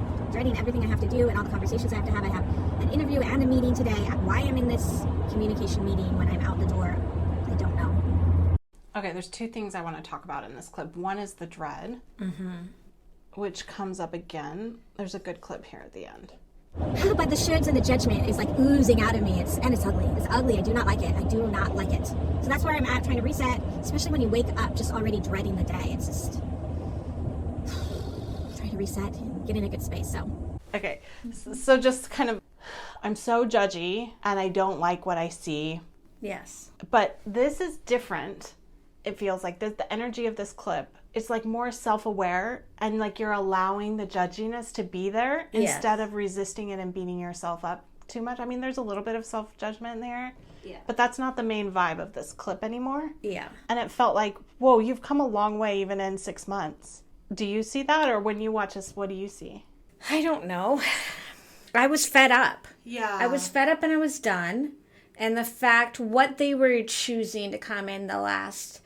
everything I have to do and all the conversations I have to have. I have an interview and a meeting today. Why I'm in this communication meeting when I'm out the door, I don't know. Okay, there's 2 things I want to talk about in this clip. One is the dread, which comes up again. There's a good clip here at the end. But the shoulds and the judgment is like oozing out of me. It's ugly. It's ugly. I do not like it. I do not like it. So that's where I'm at, trying to reset, especially when you wake up just already dreading the day. It's just trying to reset and get in a good space. So okay, so just kind of, I'm so judgy and I don't like what I see. Yes. But this is different. It feels like the energy of this clip, it's like more self-aware and like you're allowing the judginess to be there instead of resisting it and beating yourself up too much. I mean, there's a little bit of self-judgment there, but that's not the main vibe of this clip anymore. Yeah. And it felt like, whoa, you've come a long way even in 6 months. Do you see that? Or when you watch this, what do you see? I don't know. I was fed up. Yeah. I was fed up and I was done. And the fact what they were choosing to come in the last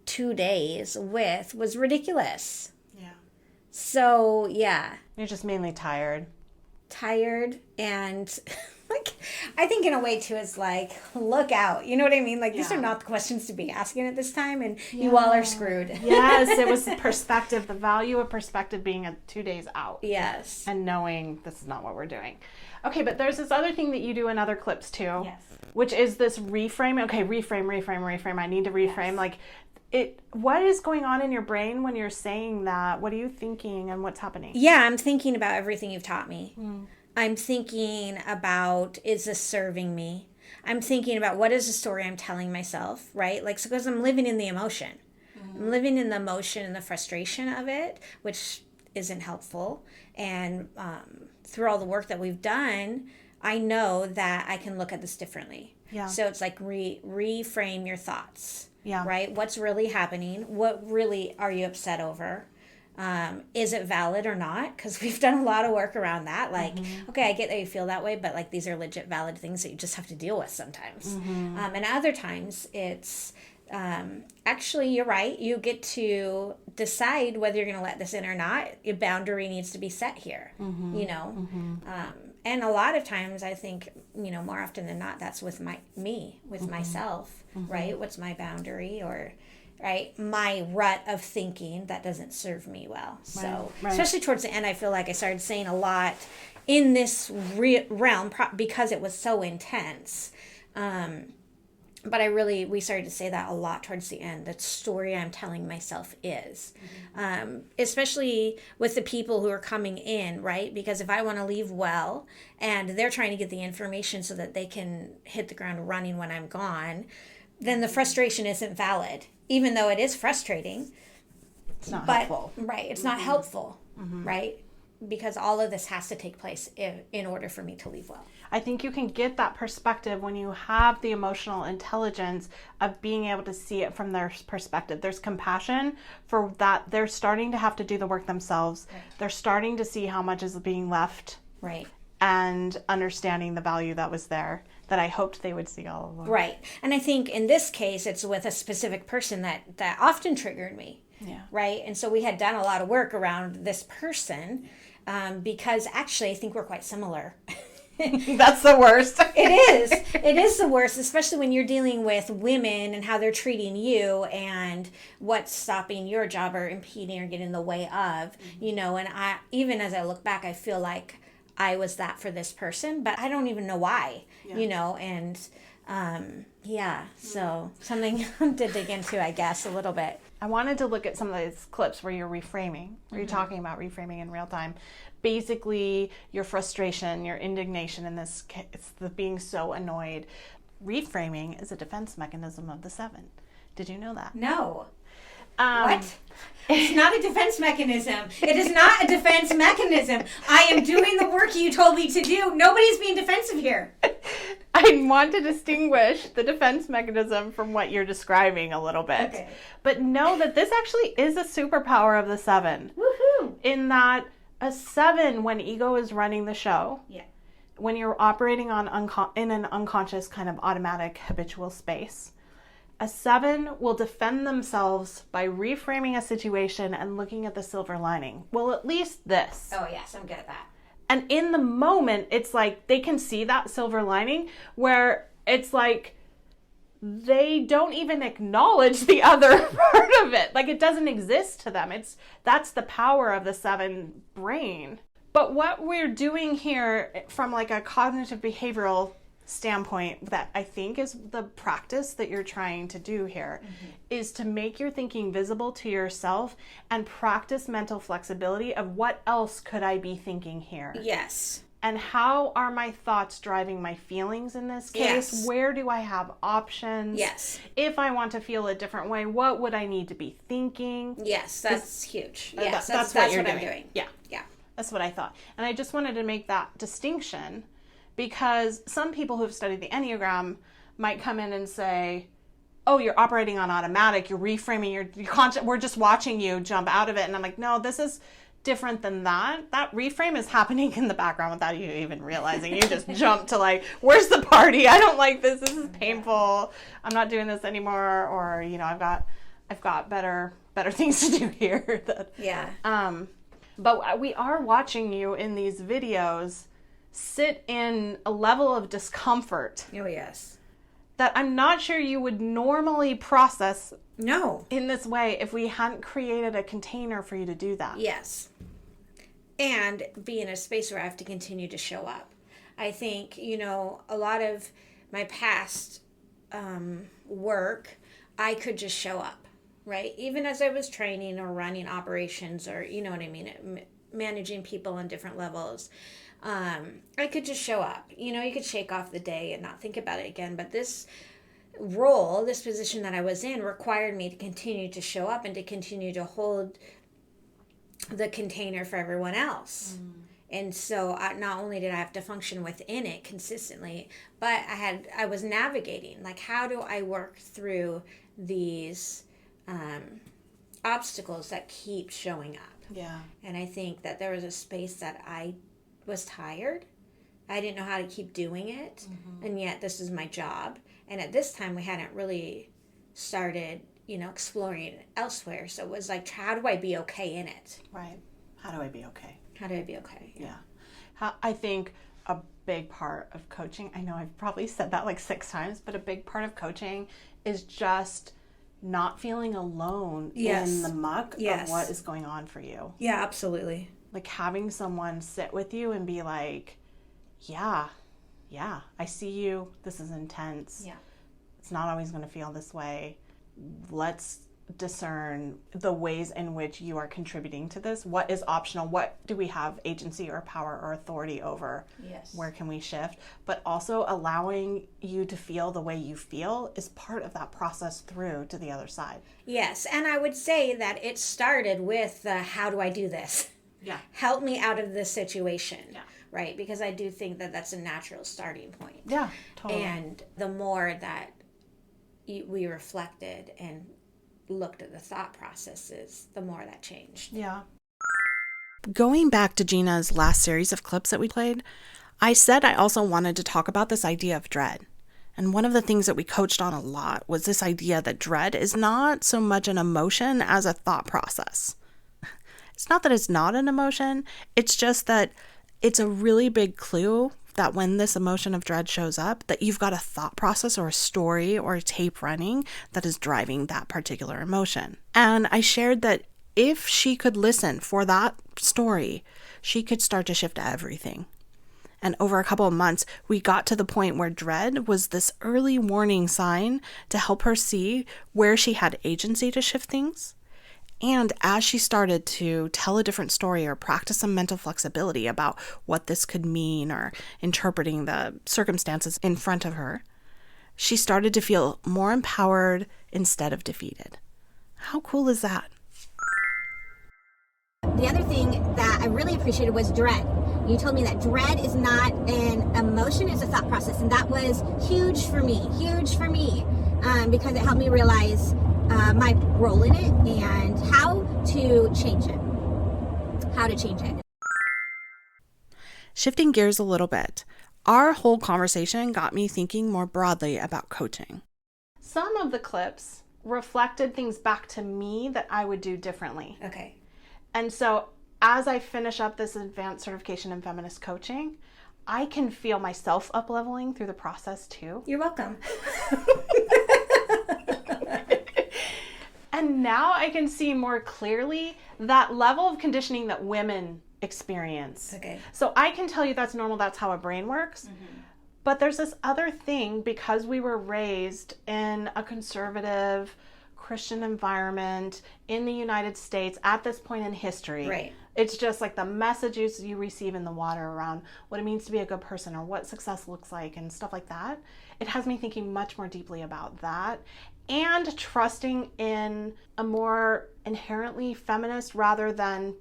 2 days with was ridiculous. Yeah. So, yeah. You're just mainly tired. And like, I think in a way too, it's like, look out. You know what I mean? Like, these are not the questions to be asking at this time, and you all are screwed. Yes, it was perspective, the value of perspective being 2 days out. Yes. And knowing this is not what we're doing. Okay, but there's this other thing that you do in other clips too. Yes. Which is this reframe. Okay, reframe. I need to reframe. Like, what is going on in your brain when you're saying that? What are you thinking and what's happening? Yeah, I'm thinking about everything you've taught me. I'm thinking about, is this serving me? I'm thinking about, what is the story I'm telling myself, right? Like, so because I'm living in the emotion. I'm living in the emotion and the frustration of it, which isn't helpful. And through all the work that we've done, I know that I can look at this differently. Yeah. So it's like reframe your thoughts. Yeah. Right? What's really happening? What really are you upset over? Is it valid or not? Because we've done a lot of work around that. Like, okay, I get that you feel that way, but like these are legit valid things that you just have to deal with sometimes. And other times it's actually, you're right. You get to decide whether you're going to let this in or not. Your boundary needs to be set here, you know? And a lot of times I think, you know, more often than not, that's with myself, right? What's my boundary, or, right, my rut of thinking that doesn't serve me well. So, especially towards the end, I feel like I started saying a lot in this realm because it was so intense. But we started to say that a lot towards the end. The story I'm telling myself is, especially with the people who are coming in, right? Because if I want to leave well and they're trying to get the information so that they can hit the ground running when I'm gone, then the frustration isn't valid. Even though it is frustrating, It's not but helpful. right, it's not helpful, right? Because all of this has to take place in order for me to leave well. I think you can get that perspective when you have the emotional intelligence of being able to see it from their perspective. There's compassion for that. They're starting to have to do the work themselves. Right. They're starting to see how much is being left. Right. And understanding the value that was there that I hoped they would see all along. Right. And I think in this case, it's with a specific person that often triggered me. Yeah. Right. And so we had done a lot of work around this person because actually I think we're quite similar. That's the worst. It is the worst, especially when you're dealing with women and how they're treating you and what's stopping your job or impeding or getting in the way of, you know, and I, even as I look back, I feel like I was that for this person, but I don't even know why, you know, and so something to dig into, I guess, a little bit. I wanted to look at some of these clips where you're reframing, where you're talking about reframing in real time. Basically, your frustration, your indignation in this case, the being so annoyed. Reframing is a defense mechanism of the 7. Did you know that? No. What? It's not a defense mechanism. It is not a defense mechanism. I am doing the work you told me to do. Nobody's being defensive here. I want to distinguish the defense mechanism from what you're describing a little bit. Okay. But know that this actually is a superpower of the 7. Woohoo! In that a 7, when ego is running the show, when you're operating on in an unconscious kind of automatic habitual space, a 7 will defend themselves by reframing a situation and looking at the silver lining. Well, at least this. Oh, yes, I'm good at that. And in the moment, it's like they can see that silver lining where it's like they don't even acknowledge the other part of it. Like it doesn't exist to them. That's the power of the 7 brain. But what we're doing here from like a cognitive behavioral standpoint that I think is the practice that you're trying to do here is to make your thinking visible to yourself and practice mental flexibility of what else could I be thinking here? Yes. And how are my thoughts driving my feelings in this case? Yes. Where do I have options? Yes. If I want to feel a different way, what would I need to be thinking? Yes, that's huge. Yes, that's what you're I'm doing. doing. Yeah. Yeah. That's what I thought. And I just wanted to make that distinction because some people who have studied the Enneagram might come in and say, oh, you're operating on automatic, you're reframing, you're conscious, we're just watching you jump out of it. And I'm like, no, this is different than that. That reframe is happening in the background without you even realizing. You just jump to like, where's the party? I don't like this. This is painful. I'm not doing this anymore. Or, you know, I've got better things to do here. But we are watching you in these videos sit in a level of discomfort. Oh, yes. That I'm not sure you would normally process in this way if we hadn't created a container for you to do that. Yes. And be in a space where I have to continue to show up. I think, you know, a lot of my past work, I could just show up, right? Even as I was training or running operations or, you know what I mean, managing people on different levels. I could just show up. You know, you could shake off the day and not think about it again. But this role, this position that I was in required me to continue to show up and to continue to hold the container for everyone else. And so not only did I have to function within it consistently, but I was navigating, like, how do I work through these obstacles that keep showing up? Yeah. And I think that there was a space that I was tired. I didn't know how to keep doing it. And yet this is my job. And at this time we hadn't really started, you know, exploring elsewhere. So it was like, how do I be okay in it? Right. How do I be okay? How do I be okay? Yeah. I think a big part of coaching, I know I've probably said that like 6 times, but a big part of coaching is just not feeling alone in the muck of what is going on for you. Yeah, absolutely. Like having someone sit with you and be like, yeah, I see you. This is intense. Yeah. It's not always going to feel this way. Let's discern the ways in which you are contributing to this. What is optional? What do we have agency or power or authority over? Yes. Where can we shift? But also allowing you to feel the way you feel is part of that process through to the other side. Yes. And I would say that it started with how do I do this? Yeah. Help me out of this situation. Yeah. Right? Because I do think that that's a natural starting point. Yeah, totally. And the more that we reflected and looked at the thought processes, the more that changed. Yeah. Going back to Jeanna's last series of clips that we played, I said I also wanted to talk about this idea of dread. And one of the things that we coached on a lot was this idea that dread is not so much an emotion as a thought process. It's not that it's not an emotion, it's just that it's a really big clue that when this emotion of dread shows up, that you've got a thought process or a story or a tape running that is driving that particular emotion. And I shared that if she could listen for that story, she could start to shift everything. And over a couple of months, we got to the point where dread was this early warning sign to help her see where she had agency to shift things. And as she started to tell a different story or practice some mental flexibility about what this could mean or interpreting the circumstances in front of her, she started to feel more empowered instead of defeated. How cool is that? The other thing that I really appreciated was dread. You told me that dread is not an emotion, it's a thought process. And that was huge for me, because it helped me realize my role in it and how to change it. Shifting gears a little bit, our whole conversation got me thinking more broadly about coaching. Some of the clips reflected things back to me that I would do differently. Okay. And so as I finish up this advanced certification in feminist coaching, I can feel myself up-leveling through the process too. You're welcome. And now I can see more clearly that level of conditioning that women experience. Okay. So I can tell you that's normal, that's how a brain works. Mm-hmm. But there's this other thing, because we were raised in a conservative Christian environment in the United States at this point in history. Right. It's just like the messages you receive in the water around what it means to be a good person or what success looks like and stuff like that. It has me thinking much more deeply about that and trusting in a more inherently feminist rather than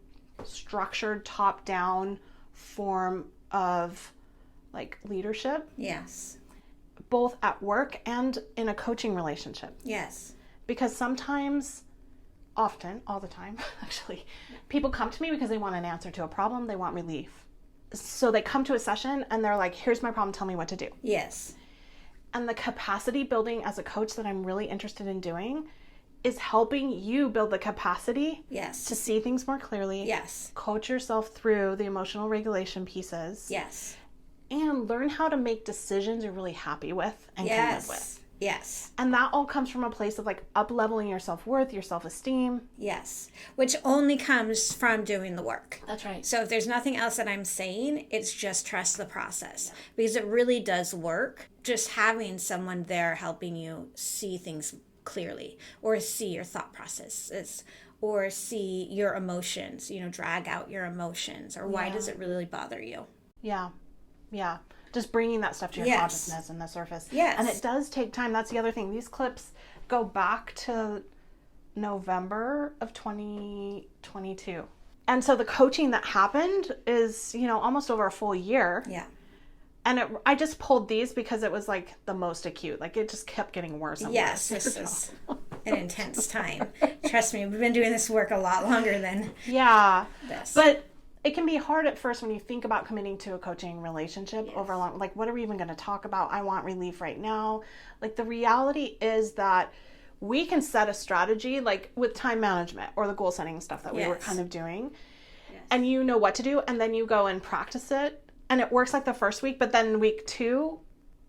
structured top-down form of like leadership. Yes. Both at work and in a coaching relationship. Yes. Because sometimes, often, all the time, actually, people come to me because they want an answer to a problem, they want relief. So they come to a session and they're like, here's my problem, tell me what to do. Yes. And the capacity building as a coach that I'm really interested in doing is helping you build the capacity Yes. to see things more clearly. Yes. Coach yourself through the emotional regulation pieces. Yes. And learn how to make decisions you're really happy with and can live with. Yes. And that all comes from a place of like up-leveling your self-worth, your self-esteem. Yes. Which only comes from doing the work. That's right. So if there's nothing else that I'm saying, it's just trust the process. Because it really does work. Just having someone there helping you see things clearly or see your thought processes or see your emotions, drag out your emotions or why does it really bother you? Yeah. Yeah. Just bringing that stuff to your consciousness and the surface. Yes. And it does take time. That's the other thing. These clips go back to November of 2022. And so the coaching that happened is, almost over a full year. Yeah. And I just pulled these because it was like the most acute. Like it just kept getting worse and yes, worse. This is an intense time. Trust me, we've been doing this work a lot longer than this. But it can be hard at first when you think about committing to a coaching relationship over a long, like, what are we even going to talk about? I want relief right now. Like, the reality is that we can set a strategy, like with time management or the goal setting stuff that we were kind of doing. Yes. And you know what to do, and then you go and practice it. And it works like the first week, but then week 2,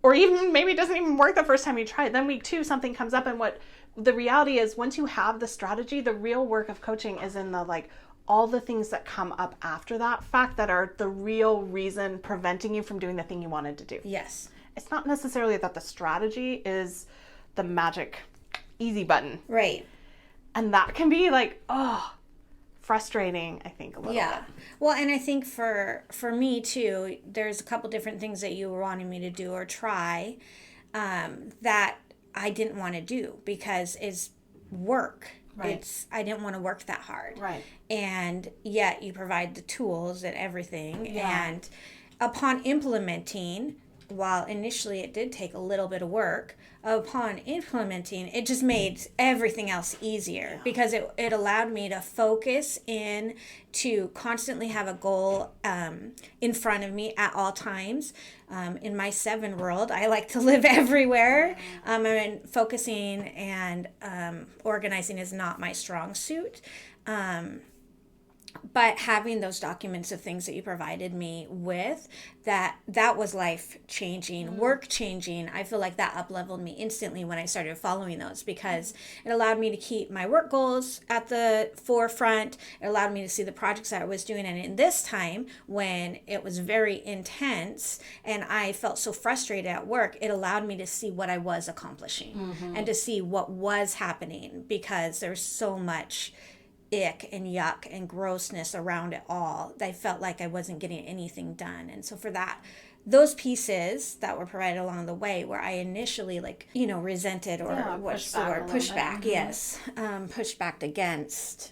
or even maybe it doesn't even work the first time you try it. Then week 2, something comes up. And what the reality is, once you have the strategy, the real work of coaching is in the like, all the things that come up after that fact that are the real reason preventing you from doing the thing you wanted to do. Yes. It's not necessarily that the strategy is the magic easy button. Right. And that can be like, frustrating, I think, a little bit. Well, and I think for me too, there's a couple different things that you were wanting me to do or try that I didn't want to do because it's work. Right. I didn't want to work that hard. Right. And yet you provide the tools and everything. Yeah. And upon implementing, while initially it did take a little bit of work, upon implementing, it just made everything else easier because it allowed me to focus in, to constantly have a goal in front of me at all times. In my 7 world, I like to live everywhere. And focusing and organizing is not my strong suit. But having those documents of things that you provided me with, that was life changing, work changing. I feel like that up-leveled me instantly when I started following those because it allowed me to keep my work goals at the forefront. It allowed me to see the projects that I was doing. And in this time when it was very intense and I felt so frustrated at work, it allowed me to see what I was accomplishing and to see what was happening because there's so much ick and yuck and grossness around it all. I felt like I wasn't getting anything done. And so for that, those pieces that were provided along the way where I initially resented or pushed back against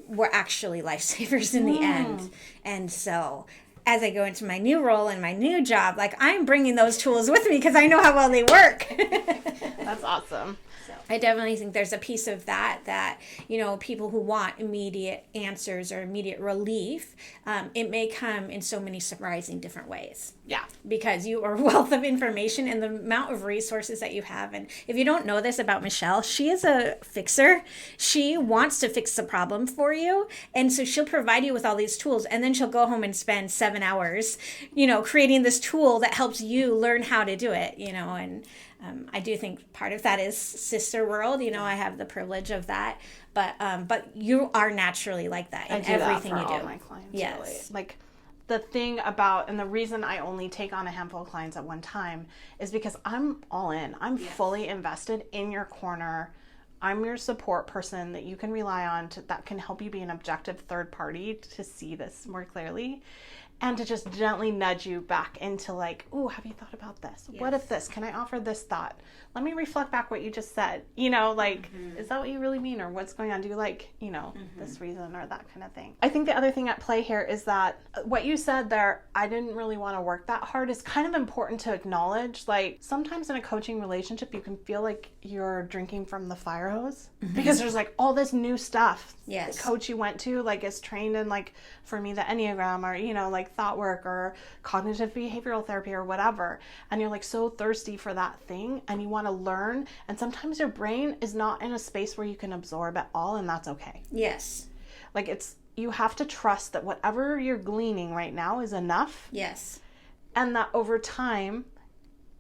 were actually lifesavers in the end. And so as I go into my new role and my new job, like I'm bringing those tools with me because I know how well they work. That's awesome. I definitely think there's a piece of that, people who want immediate answers or immediate relief, it may come in so many surprising different ways. Yeah. Because you are a wealth of information and the amount of resources that you have. And if you don't know this about Michelle, she is a fixer. She wants to fix the problem for you. And so she'll provide you with all these tools. And then she'll go home and spend 7 hours, creating this tool that helps you learn how to do it, and I do think part of that is sister world. I have the privilege of that, but you are naturally like that in everything you do. All my clients, yes. Really. Like the thing about, and the reason I only take on a handful of clients at one time is because I'm all in. I'm fully invested in your corner. I'm your support person that you can rely on that can help you be an objective third party to see this more clearly. And to just gently nudge you back into like, oh, have you thought about this? Yes. What if this? Can I offer this thought? Let me reflect back what you just said. Is that what you really mean? Or what's going on? Do you like, this reason or that kind of thing? I think the other thing at play here is that what you said there, I didn't really want to work that hard, is kind of important to acknowledge. Like sometimes in a coaching relationship, you can feel like you're drinking from the fire hose because there's like all this new stuff. Yes. The coach you went to like is trained in like, for me, the Enneagram or, like thought work or cognitive behavioral therapy or whatever, and you're like so thirsty for that thing and you want to learn, and sometimes your brain is not in a space where you can absorb it all, and that's okay. Yes. Like you have to trust that whatever you're gleaning right now is enough. Yes. And that over time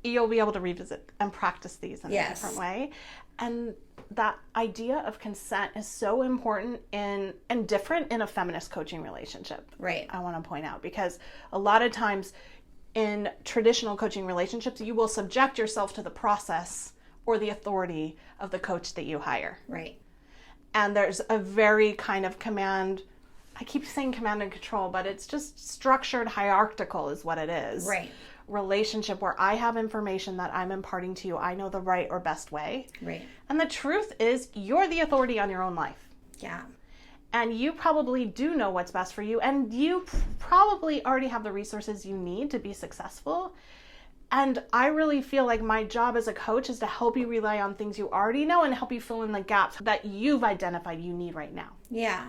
you'll be able to revisit and practice these in a different way. And that idea of consent is so important and different in a feminist coaching relationship. Right. I want to point out, because a lot of times in traditional coaching relationships, you will subject yourself to the process or the authority of the coach that you hire. Right. And there's a very kind of command, I keep saying command and control, but it's just structured hierarchical is what it is. Right. Relationship where I have information that I'm imparting to you. I know the right or best way. Right. And the truth is you're the authority on your own life. Yeah. And you probably do know what's best for you. And you probably already have the resources you need to be successful. And I really feel like my job as a coach is to help you rely on things you already know and help you fill in the gaps that you've identified you need right now. Yeah.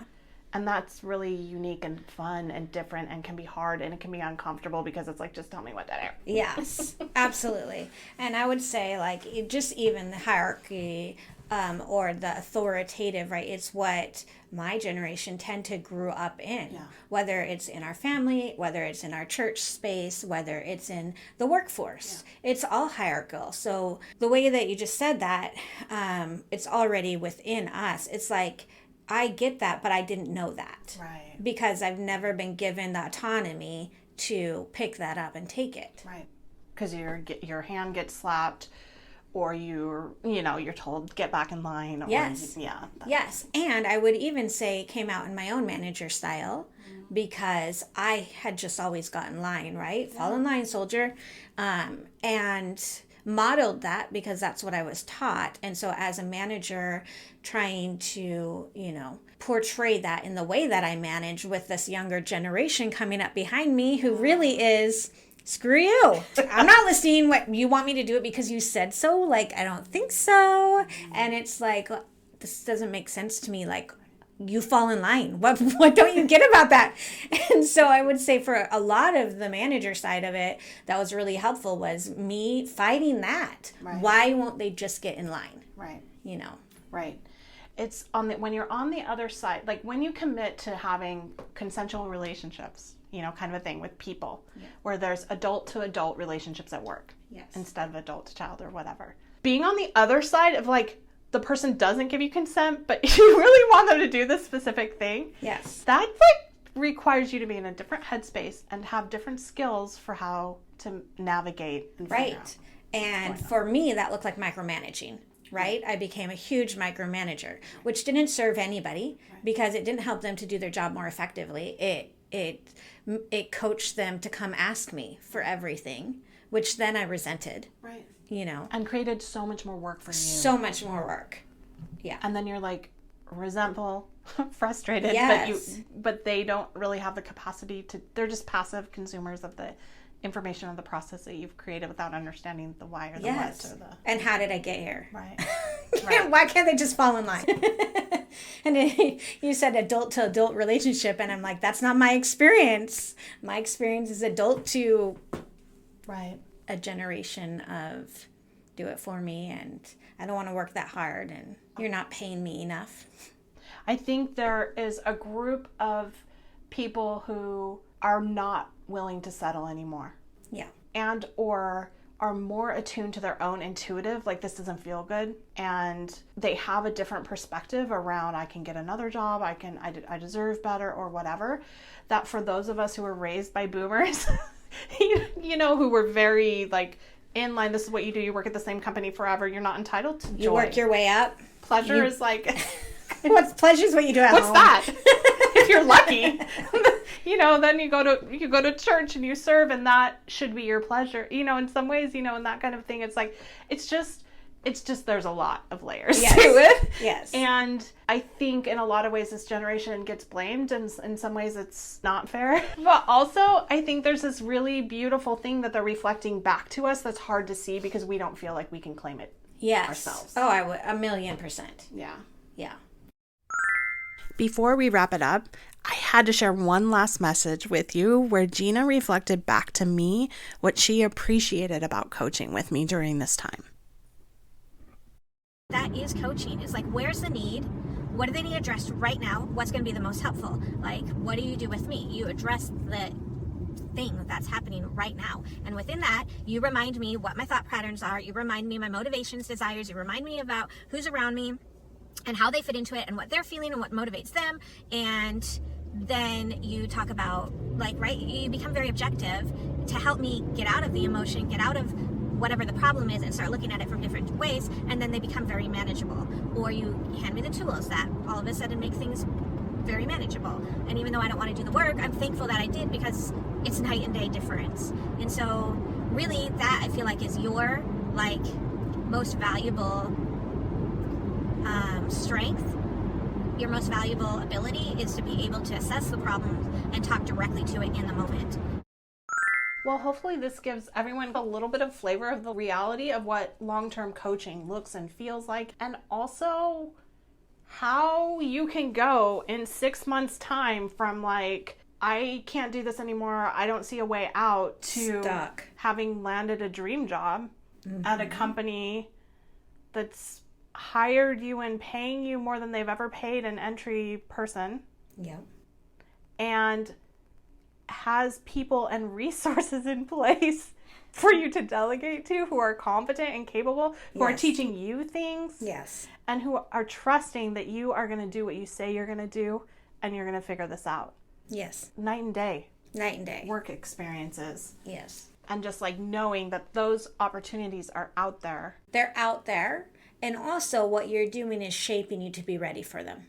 And that's really unique and fun and different and can be hard and it can be uncomfortable because it's like, just tell me what to do. Yes, absolutely. And I would say like just even the hierarchy or the authoritative, right? It's what my generation tend to grow up in, whether it's in our family, whether it's in our church space, whether it's in the workforce. It's all hierarchical. So the way that you just said that, it's already within us. It's like, I get that, but I didn't know that. Right. Because I've never been given the autonomy to pick that up and take it. Right. Because your hand gets slapped, or you're told get back in line. Or, Yes. Yeah. Yes. And I would even say it came out in my own manager style because I had just always got in line, right? Fall in line, soldier. And modeled that because that's what I was taught. And so as a manager, trying to, portray that in the way that I manage with this younger generation coming up behind me who really is, screw you. I'm not listening. What you want me to do it because you said so? Like, I don't think so. And it's like, this doesn't make sense to me. Like, you fall in line. What don't you get about that? And so I would say for a lot of the manager side of it, that was really helpful was me fighting that. Right. Why won't they just get in line? Right. Right. It's when you're on the other side, like when you commit to having consensual relationships, kind of a thing with people, where there's adult to adult relationships at work, instead of adult to child or whatever. Being on the other side of like, the person doesn't give you consent, but you really want them to do this specific thing. Yes. That like requires you to be in a different headspace and have different skills for how to navigate and figure out. And for me, that looked like micromanaging. Right? I became a huge micromanager, which didn't serve anybody because it didn't help them to do their job more effectively. It coached them to come ask me for everything, which then I resented. Right. And created so much more work for you. So much more work. Yeah. And then you're like resentful, frustrated, but they don't really have the capacity they're just passive consumers of the information of the process that you've created without understanding the why or the what or the... And how did I get here? Right. Why can't they just fall in line? And then you said adult to adult relationship, and I'm like, that's not my experience. My experience is adult to a generation of do it for me, and I don't want to work that hard, and you're not paying me enough. I think there is a group of people who are not willing to settle anymore. Yeah. And or are more attuned to their own intuitive, like this doesn't feel good, and they have a different perspective around I can get another job, I deserve better or whatever. That for those of us who were raised by boomers, who were very like in line, this is what you do, you work at the same company forever, you're not entitled to joy. You work your way up. Pleasure is like pleasure is what you do at home. What's that? If you're lucky. Then you go to church and you serve, and that should be your pleasure. In some ways, and that kind of thing. It's like it's just there's a lot of layers to it. Yes. And I think in a lot of ways this generation gets blamed, and in some ways it's not fair. But also I think there's this really beautiful thing that they're reflecting back to us that's hard to see because we don't feel like we can claim it ourselves. Oh, I would 1,000,000%. Yeah. Yeah. Before we wrap it up, I had to share one last message with you where Jeanna reflected back to me what she appreciated about coaching with me during this time. That is coaching. It's like, where's the need? What do they need addressed right now? What's going to be the most helpful? Like, what do you do with me? You address the thing that's happening right now. And within that, you remind me what my thought patterns are. You remind me my motivations, desires. You remind me about who's around me and how they fit into it and what they're feeling and what motivates them. And then you talk about, you become very objective to help me get out of the emotion, get out of whatever the problem is, and start looking at it from different ways, and then they become very manageable. Or you hand me the tools that all of a sudden make things very manageable. And even though I don't want to do the work, I'm thankful that I did because it's night and day difference. And so really that I feel like is your most valuable strength. Your most valuable ability is to be able to assess the problem and talk directly to it in the moment. Well, hopefully this gives everyone a little bit of flavor of the reality of what long-term coaching looks and feels like, and also how you can go in 6 months' time from I can't do this anymore, I don't see a way out, to stuck, having landed a dream job at a company that's hired you and paying you more than they've ever paid an entry person. Yeah. And has people and resources in place for you to delegate to who are competent and capable, who are teaching you things. Yes. And who are trusting that you are going to do what you say you're going to do, and you're going to figure this out. Yes. Night and day. Night and day. Work experiences. Yes. and just like knowing that those opportunities are out there. They're out there. And also what you're doing is shaping you to be ready for them.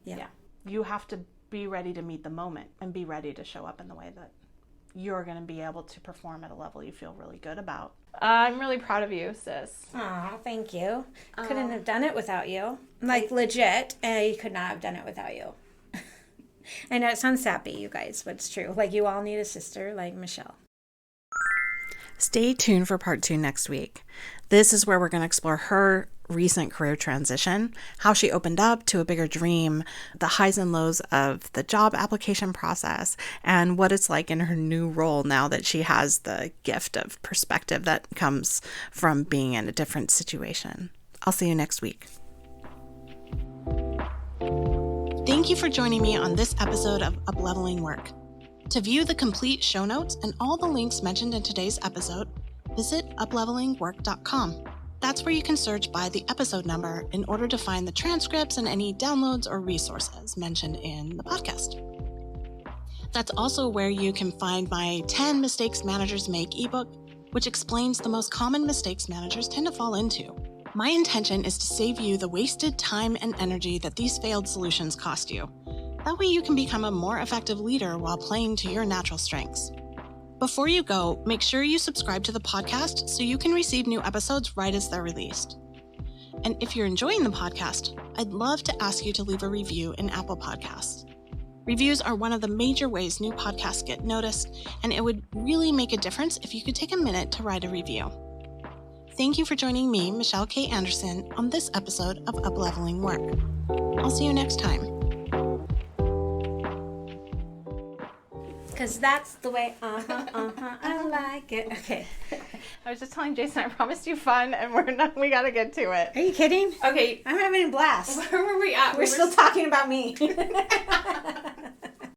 Yeah. You have to be ready to meet the moment and be ready to show up in the way that you're going to be able to perform at a level you feel really good about. I'm really proud of you, sis. Oh, thank you. Couldn't have done it without you. Like, legit, I could not have done it without you. I know it sounds sappy, you guys, but it's true. Like, you all need a sister like Michelle. Stay tuned for part 2 next week. This is where we're going to explore her recent career transition, how she opened up to a bigger dream, the highs and lows of the job application process, and what it's like in her new role now that she has the gift of perspective that comes from being in a different situation. I'll see you next week. Thank you for joining me on this episode of Upleveling Work. To view the complete show notes and all the links mentioned in today's episode, visit uplevelingwork.com. That's where you can search by the episode number in order to find the transcripts and any downloads or resources mentioned in the podcast. That's also where you can find my 10 Mistakes Managers Make ebook, which explains the most common mistakes managers tend to fall into. My intention is to save you the wasted time and energy that these failed solutions cost you. That way you can become a more effective leader while playing to your natural strengths. Before you go, make sure you subscribe to the podcast so you can receive new episodes right as they're released. And if you're enjoying the podcast, I'd love to ask you to leave a review in Apple Podcasts. Reviews are one of the major ways new podcasts get noticed, and it would really make a difference if you could take a minute to write a review. Thank you for joining me, Michelle K. Anderson, on this episode of Upleveling Work. I'll see you next time. Because that's the way, I like it. Okay. I was just telling Jason I promised you fun, and we got to get to it. Are you kidding? Okay. I'm having a blast. Where were we at? We're still talking about me.